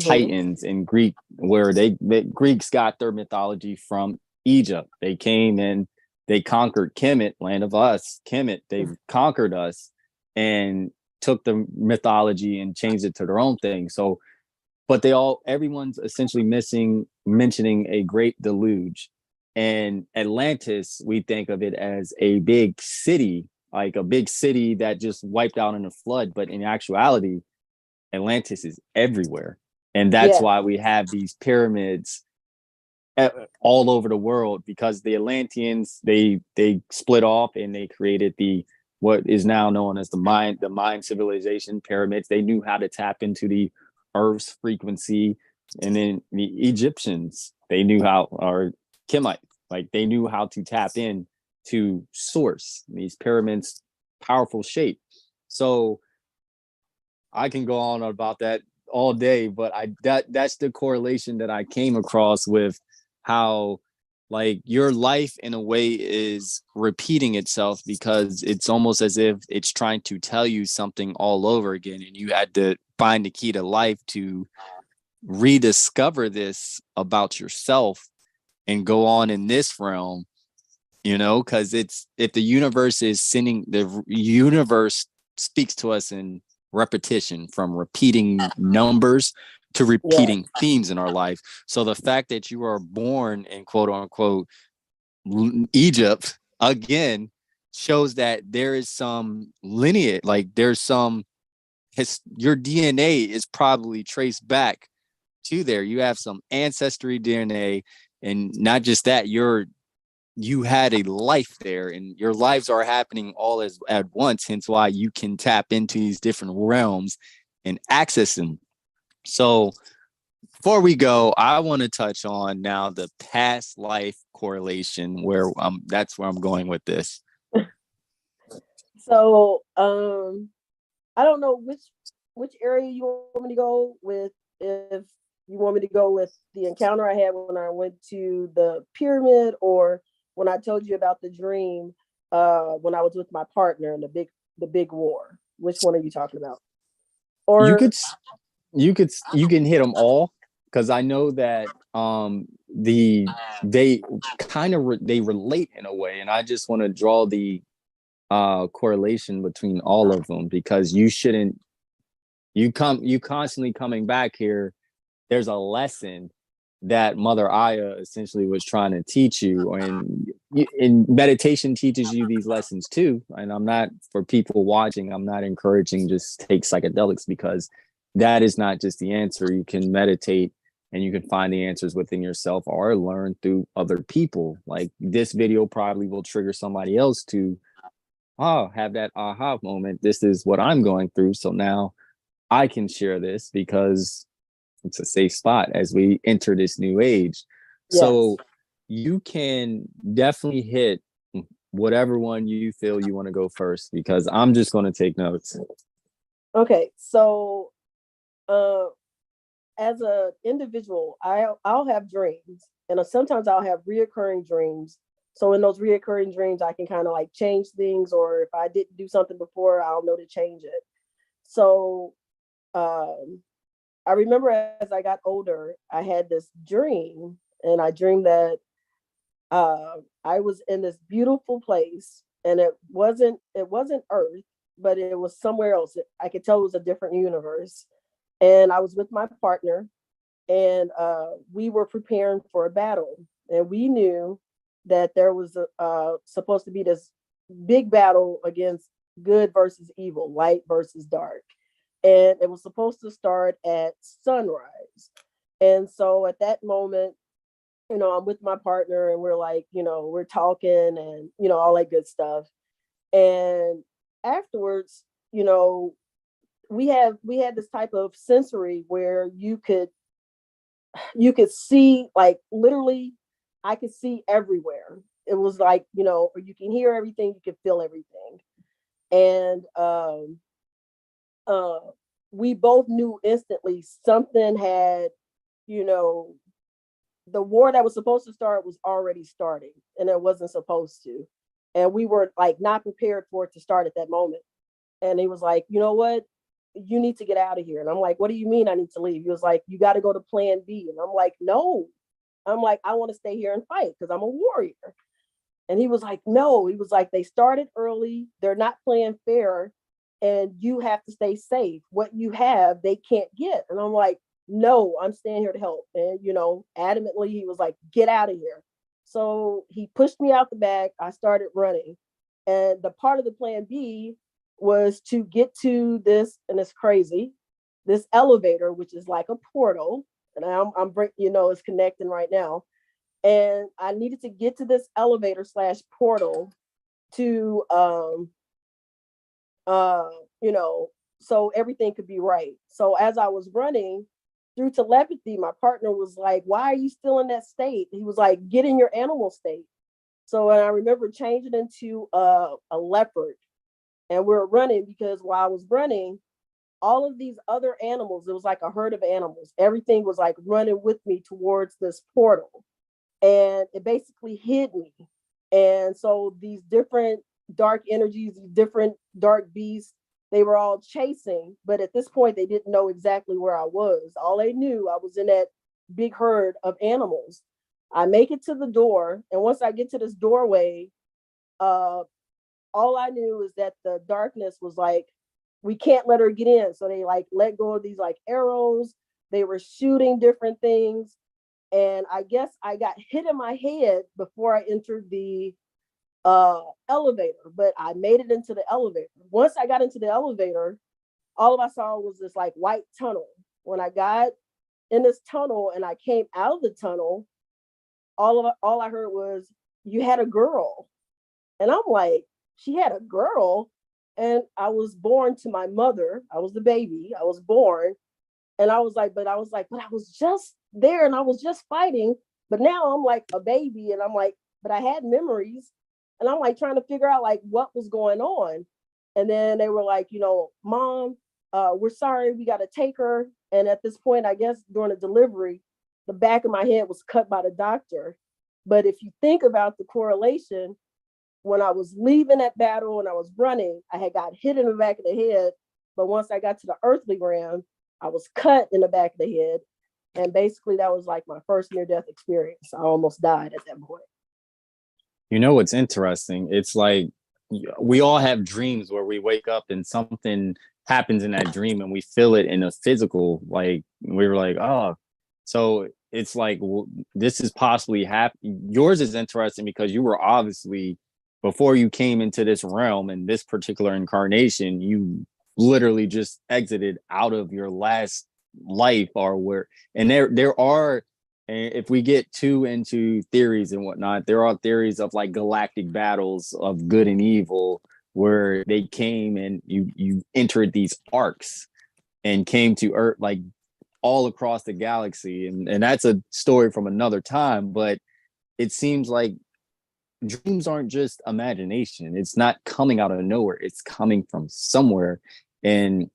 Titans in Greek, where the Greeks got their mythology from Egypt. They came and they conquered Kemet, land of us, Kemet. They conquered us and took the mythology and changed it to their own thing. So, but everyone's essentially mentioning a great deluge. And Atlantis, we think of it as a big city, like a big city that just wiped out in a flood. But in actuality, Atlantis is everywhere. And that's why we have these pyramids all over the world, because the Atlanteans, they split off and they created what is now known as the Mayan civilization pyramids. They knew how to tap into the Earth's frequency. And then the Egyptians, they knew how, or Kemites, like they knew how to tap in to source these pyramids, powerful shape. So I can go on about that all day, but that's the correlation that I came across with how like your life in a way is repeating itself, because it's almost as if it's trying to tell you something all over again, and you had to find the key to life to rediscover this about yourself and go on in this realm, because if the universe is sending, the universe speaks to us in repetition, from repeating numbers to repeating themes in our life. So the fact that you are born in quote unquote Egypt again shows that there is some lineage, like there's some your DNA is probably traced back to there. You have some ancestry DNA, and not just that, you had a life there, and your lives are happening all at once, hence why you can tap into these different realms and access them. So before we go, I want to touch on now the past life correlation where that's where I'm going with this. So I don't know which area you want me to go with. If you want me to go with the encounter I had when I went to the pyramid, or when I told you about the dream when I was with my partner in the big war. Which one are you talking about? You Or could you can hit them all because I know that they kind of they relate in a way, and I just want to draw the correlation between all of them because you shouldn't you constantly coming back here. There's a lesson that Mother Aya essentially was trying to teach you, and meditation teaches you these lessons too. And I'm not, for people watching, I'm not encouraging just take psychedelics because that is not just the answer. You can meditate and you can find the answers within yourself or learn through other people. Like this video probably will trigger somebody else to have that aha moment. This is what I'm going through. So now I can share this because it's a safe spot as we enter this new age. yes. So you can definitely hit whatever one you feel you want to go first because I'm just going to take notes. Okay. So uh as an individual, I'll have dreams, and sometimes I'll have reoccurring dreams. So in those reoccurring dreams, I can kind of like change things, or if I didn't do something before, I'll know to change it. So um, I remember as I got older, I had this dream, and I dreamed that I was in this beautiful place, and it wasn't Earth, but it was somewhere else. I could tell it was a different universe, and I was with my partner, and we were preparing for a battle, and we knew that there was supposed to be this big battle against good versus evil, light versus dark, and it was supposed to start at sunrise. And so at that moment, I'm with my partner, and we're like, we're talking, and all that good stuff. And afterwards, we had this type of sensory where you could see, like, literally, I could see everywhere. It was like, or you can hear everything, you can feel everything. And uh we both knew instantly something had, you know the war that was supposed to start was already starting, and it wasn't supposed to. And we were like not prepared for it to start at that moment. And he was like, you know what, you need to get out of here. And I'm like, what do you mean I need to leave? He was like, you got to go to plan B. And I'm like, no. I'm like, I want to stay here and fight because I'm a warrior. And he was like, no. He was like, they started early, they're not playing fair, and you have to stay safe. What you have, they can't get. And I'm like, no, I'm staying here to help. And, adamantly, he was like, get out of here. So he pushed me out the back. I started running. And the part of the plan B was to get to this, and it's crazy, this elevator, which is like a portal. And I'm it's connecting right now. And I needed to get to this elevator slash portal to uh you know so everything could be right. So as I was running through telepathy, my partner was like, why are you still in that state? He was like, get in your animal state. So, and I remember changing into a leopard, and we were running, because while I was running, all of these other animals, it was like a herd of animals, everything was like running with me towards this portal, and it basically hid me. And so these different dark energies, these different dark beasts, they were all chasing, but at this point they didn't know exactly where I was. All they knew, I was in that big herd of animals. I make it to the door, and once I get to this doorway, uh all I knew is that the darkness was like, we can't let her get in. So they like let go of these like arrows. They were shooting different things. And I guess I got hit in my head before I entered the elevator, but I made it into the elevator. Once I got into the elevator, all of I saw was this like white tunnel. When I got in this tunnel and I came out of the tunnel, all I heard was, you had a girl. And I'm like, she had a girl? And I was born to my mother. I was the baby. I was born. And but I was just there and I was just fighting. But now I'm like a baby and I'm like, but I had memories. And I'm like trying to figure out like what was going on. And then they were like, Mom, we're sorry, we got to take her. And at this point, I guess during the delivery, the back of my head was cut by the doctor. But if you think about the correlation, when I was leaving that battle and I was running, I had got hit in the back of the head. But once I got to the earthly realm, I was cut in the back of the head. And basically, that was like my first near death experience. I almost died at that point. You know what's interesting? It's like we all have dreams where we wake up and something happens in that dream and we feel it in a physical, like we were like, oh, so it's like this is possibly yours is interesting because you were obviously, before you came into this realm and this particular incarnation, you literally just exited out of your last life, or where, and there are, and if we get too into theories and whatnot, there are theories of like galactic battles of good and evil, where they came and you entered these arcs and came to Earth, like all across the galaxy, and that's a story from another time. But it seems like dreams aren't just imagination. It's not coming out of nowhere. It's coming from somewhere, and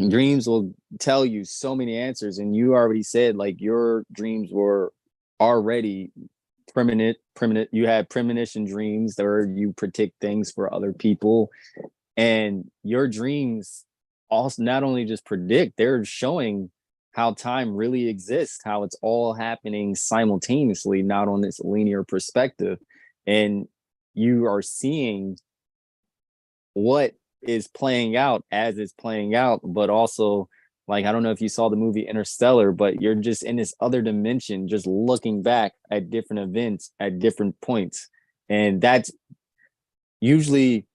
dreams will tell you so many answers. And you already said like your dreams were already permanent. You had premonition dreams where you predict things for other people, and your dreams also not only just predict, they're showing how time really exists, how it's all happening simultaneously, not on this linear perspective. And you are seeing what is playing out as it's playing out, but also, like, I don't know if you saw the movie Interstellar, but you're just in this other dimension, just looking back at different events at different points. And that's usually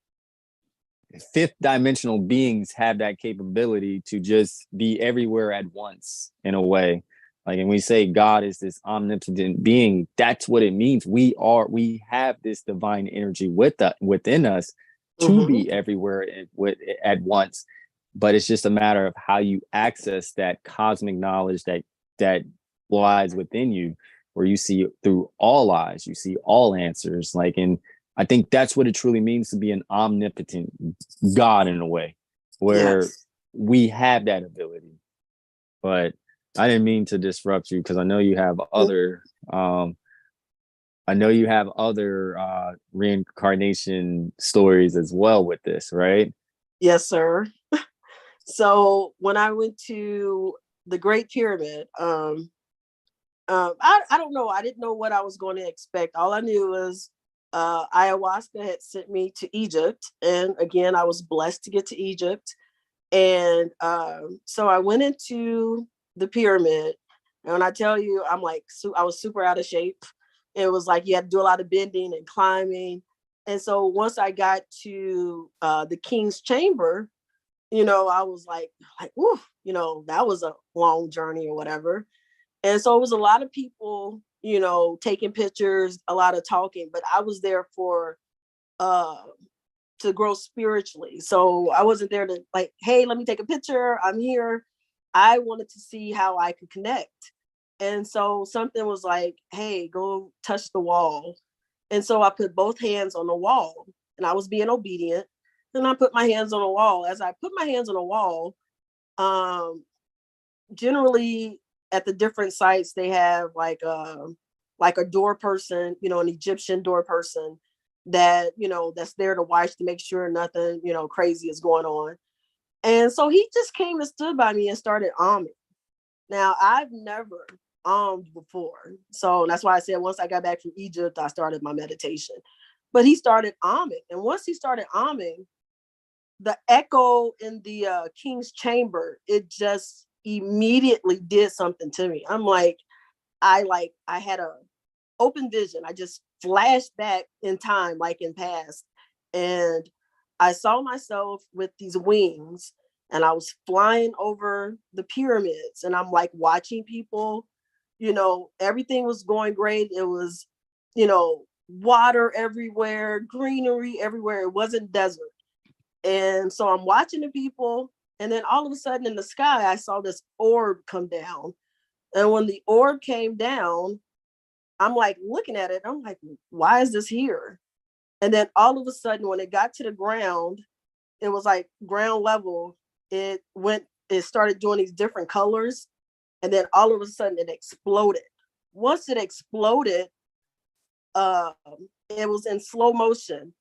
fifth dimensional beings have that capability to just be everywhere at once, in a way. Like, and we say God is this omnipotent being, that's what it means. We have this divine energy within us to be everywhere at once. But it's just a matter of how you access that cosmic knowledge that lies within you, where you see through all eyes, you see all answers. Like, and I think that's what it truly means to be an omnipotent God, in a way, where we have that ability. But I didn't mean to disrupt you, because I know you have other reincarnation stories as well with this, right? Yes, sir. So when I went to the Great Pyramid, I don't know. I didn't know what I was going to expect. All I knew was ayahuasca had sent me to Egypt. And again, I was blessed to get to Egypt. And so I went into the pyramid. And when I tell you, I was super out of shape. It was like you had to do a lot of bending and climbing. And so once I got to the king's chamber, I was like, whew, that was a long journey or whatever. And so it was a lot of people, taking pictures, a lot of talking, but I was there to grow spiritually. So I wasn't there to like, hey, let me take a picture, I'm here. I wanted to see how I could connect. And so something was like, hey, go touch the wall. And so I put both hands on the wall, and I was being obedient. And I put my hands on the wall. As I put my hands on the wall, generally at the different sites, they have like a door person, an Egyptian door person that's there to watch to make sure nothing, crazy is going on. And so he just came and stood by me and started arming. Now, I've never armed before. So that's why I said once I got back from Egypt, I started my meditation. But he started arming. And once he started arming, the echo in the king's chamber, it just immediately did something to me. I'm like, I had a open vision. I just flashed back in time, like in past. And I saw myself with these wings, and I was flying over the pyramids, and I'm like watching people, everything was going great. It was, water everywhere, greenery everywhere. It wasn't desert. And so I'm watching the people, And then all of a sudden in the sky, I saw this orb come down. And when the orb came down, I'm like looking at it. I'm like, why is this here? And then all of a sudden, when it got to the ground, it was like ground level. It started doing these different colors. And then all of a sudden it exploded. Once it exploded, uh, it was in slow motion.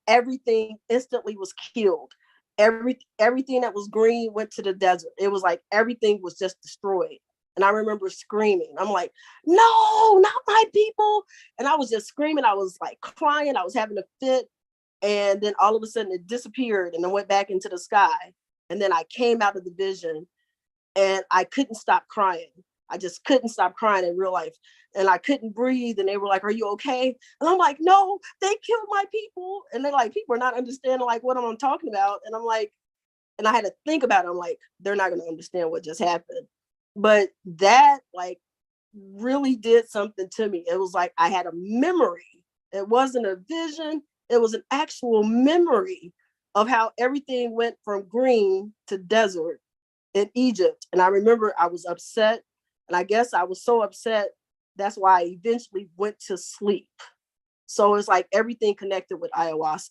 Everything instantly was killed. Everything that was green went to the desert. It was like everything was just destroyed. And I remember screaming. I'm like, no, not my people. And I was just screaming. I was like crying. I was having a fit. And then all of a sudden it disappeared and then went back into the sky. And then I came out of the vision and I couldn't stop crying. I just couldn't stop crying in real life. And I couldn't breathe. And they were like, are you okay? And I'm like, no, they killed my people. And they're like, people are not understanding like what I'm talking about. And I'm like, and I had to think about it. I'm like, they're not going to understand what just happened. But that like really did something to me. It was like I had a memory. It wasn't a vision. It was an actual memory of how everything went from green to desert in Egypt. And I remember I was upset. And I guess I was so upset. That's why I eventually went to sleep. So it's like everything connected with ayahuasca.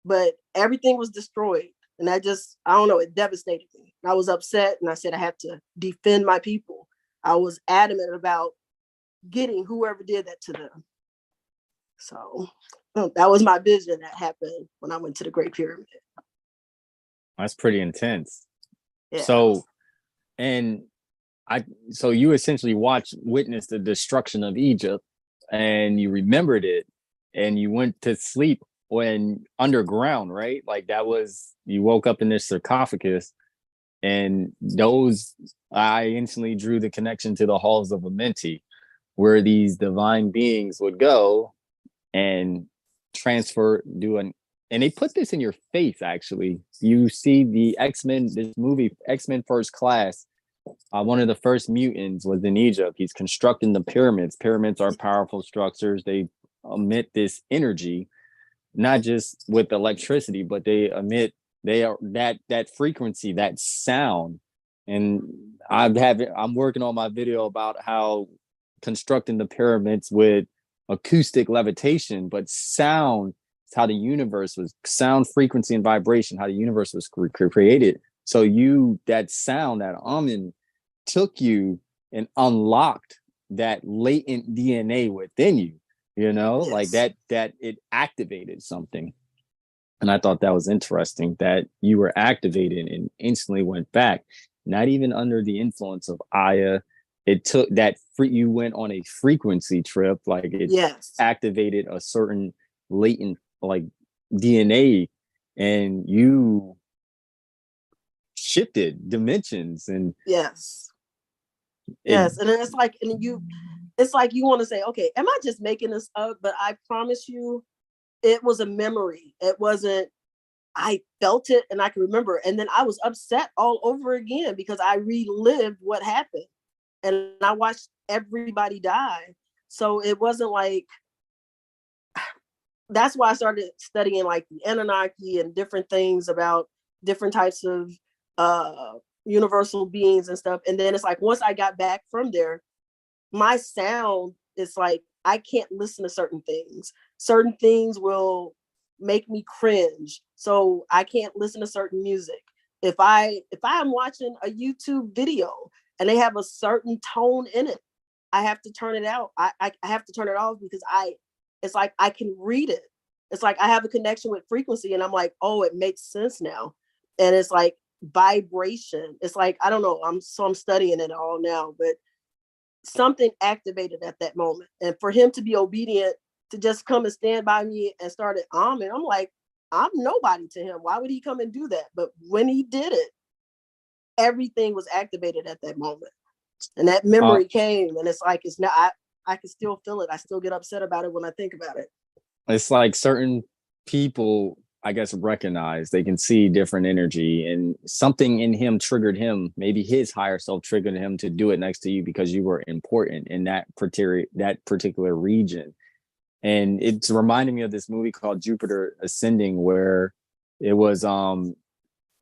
But everything was destroyed. And I don't know, it devastated me. I was upset and I said I had to defend my people. I was adamant about getting whoever did that to them. So that was my vision that happened when I went to the Great Pyramid. That's pretty intense. Yeah. So you essentially witnessed the destruction of Egypt, and you remembered it, and you went to sleep when underground, right? Like you woke up in this sarcophagus, and I instantly drew the connection to the halls of Amenti, where these divine beings would go and and they put this in your face. Actually, you see the X-Men, this movie, X-Men First Class. One of the first mutants was in Egypt. He's constructing the pyramids. Pyramids are powerful structures. They emit this energy, not just with electricity, but they are that frequency, that sound. And I'm working on my video about how constructing the pyramids with acoustic levitation, but sound is how the universe was, sound, frequency, and vibration, how the universe was created. So that sound, that Amen, took you and unlocked that latent DNA within you, Yes. like that it activated something. And I thought that was interesting that you were activated and instantly went back, not even under the influence of Aya. It took you went on a frequency trip, like it activated a certain latent like DNA, and you shifted dimensions. And yes, and then it's like you want to say, okay, am I just making this up? But I promise you, it was a memory. It wasn't. I felt it and I can remember. And then I was upset all over again because I relived what happened and I watched everybody die. So it wasn't like, that's why I started studying like the Anunnaki and different things about different types of universal beings and stuff. And then it's like, once I got back from there, my sound is like, I can't listen to certain things. Certain things will make me cringe. So I can't listen to certain music. If I'm watching a YouTube video and they have a certain tone in it, I have to turn it out. I have to turn it off because it's like I can read it. It's like I have a connection with frequency and I'm like, oh, it makes sense now. And it's like vibration. It's like, I don't know. I'm studying it all now, but something activated at that moment. And for him to be obedient, to just come and stand by me and start at I'm like, I'm nobody to him. Why would he come and do that? But when he did it, everything was activated at that moment. And that memory came, and it's like, it's not, I can still feel it. I still get upset about it when I think about it. It's like certain people, I guess, recognize, they can see different energy, and something in him triggered him. Maybe his higher self triggered him to do it next to you because you were important in that particular region. And it's reminding me of this movie called Jupiter Ascending, where it was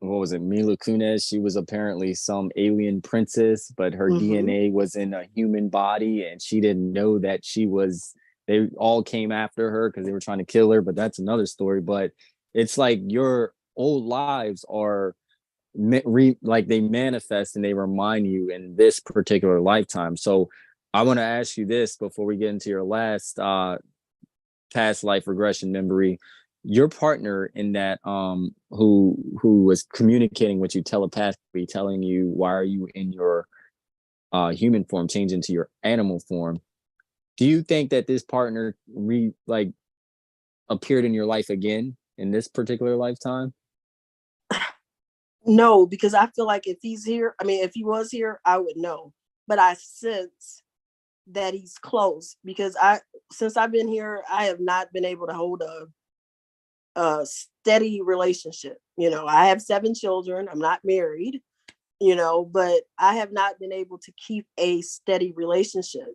what was it, Mila Kunis. She was apparently some alien princess, but her Mm-hmm. DNA was in a human body, and she didn't know that she was. They all came after her because they were trying to kill her, but that's another story. But it's like your old lives are like they manifest and they remind you in this particular lifetime. So I want to ask you this before we get into your last past life regression memory. Your partner in that who was communicating with you telepathically, telling you why are you in your human form change into your animal form. Do you think that this partner appeared in your life again in this particular lifetime? No, because I feel like if he's here, I mean, if he was here, I would know. But I sense that he's close because since I've been here, I have not been able to hold a steady relationship. You know, I have 7 children. I'm not married, you know, but I have not been able to keep a steady relationship.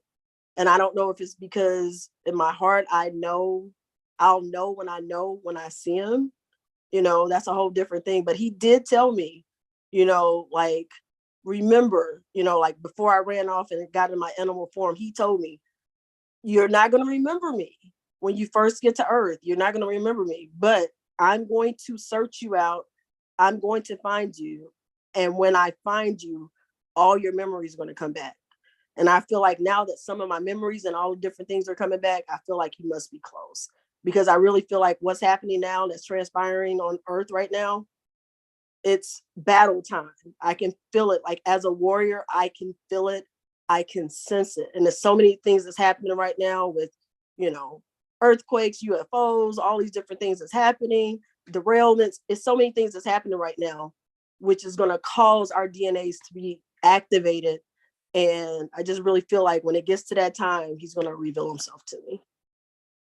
And I don't know if it's because in my heart, I'll know when I see him, you know, that's a whole different thing. But he did tell me, you know, like, remember, you know, like before I ran off and got in my animal form, he told me, you're not going to remember me when you first get to Earth. You're not going to remember me, but I'm going to search you out. I'm going to find you. And when I find you, all your memories are going to come back. And I feel like now that some of my memories and all the different things are coming back, I feel like he must be close because I really feel like what's happening now that's transpiring on Earth right now, it's battle time. I can feel it. Like as a warrior, I can feel it. I can sense it. And there's so many things that's happening right now with, you know, earthquakes, UFOs, all these different things that's happening, derailments. It's so many things that's happening right now, which is going to cause our DNAs to be activated. And I just really feel like when it gets to that time, he's going to reveal himself to me.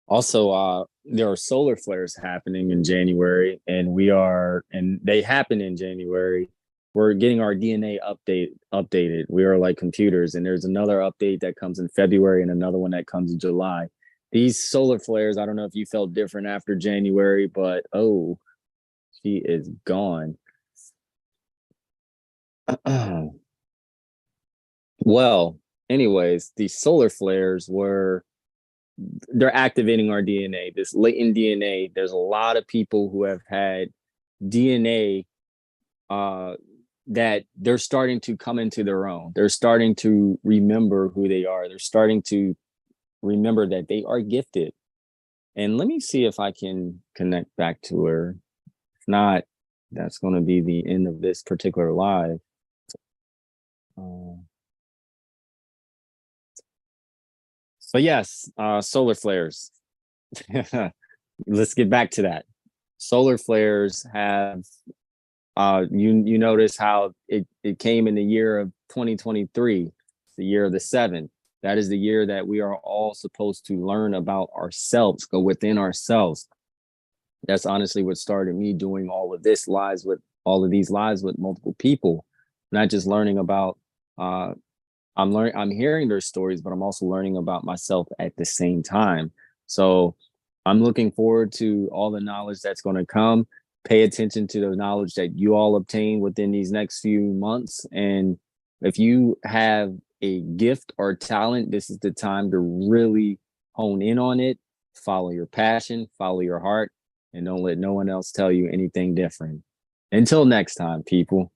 Also, there are solar flares happening in January, and they happen in January. We're getting our DNA updated. We are like computers, and there's another update that comes in February and another one that comes in July. These solar flares, I don't know if you felt different after January, but oh, she is gone. Well, anyways, these solar flares they're activating our DNA, this latent DNA. There's a lot of people who have had DNA uh, that they're starting to come into their own. They're starting to remember who they are. They're starting to remember that they are gifted. And let me see if I can connect back to her. If not, that's going to be the end of this particular live. Uh, but yes, solar flares. Let's get back to that. Solar flares have you notice how it came in the year of 2023, the year of the 7. That is the year that we are all supposed to learn about ourselves, go within ourselves. That's honestly what started me doing all of these lives with multiple people, not just learning about I'm hearing their stories, but I'm also learning about myself at the same time. So I'm looking forward to all the knowledge that's going to come. Pay attention to the knowledge that you all obtain within these next few months. And if you have a gift or talent, this is the time to really hone in on it. Follow your passion, follow your heart, and don't let no one else tell you anything different. Until next time, people.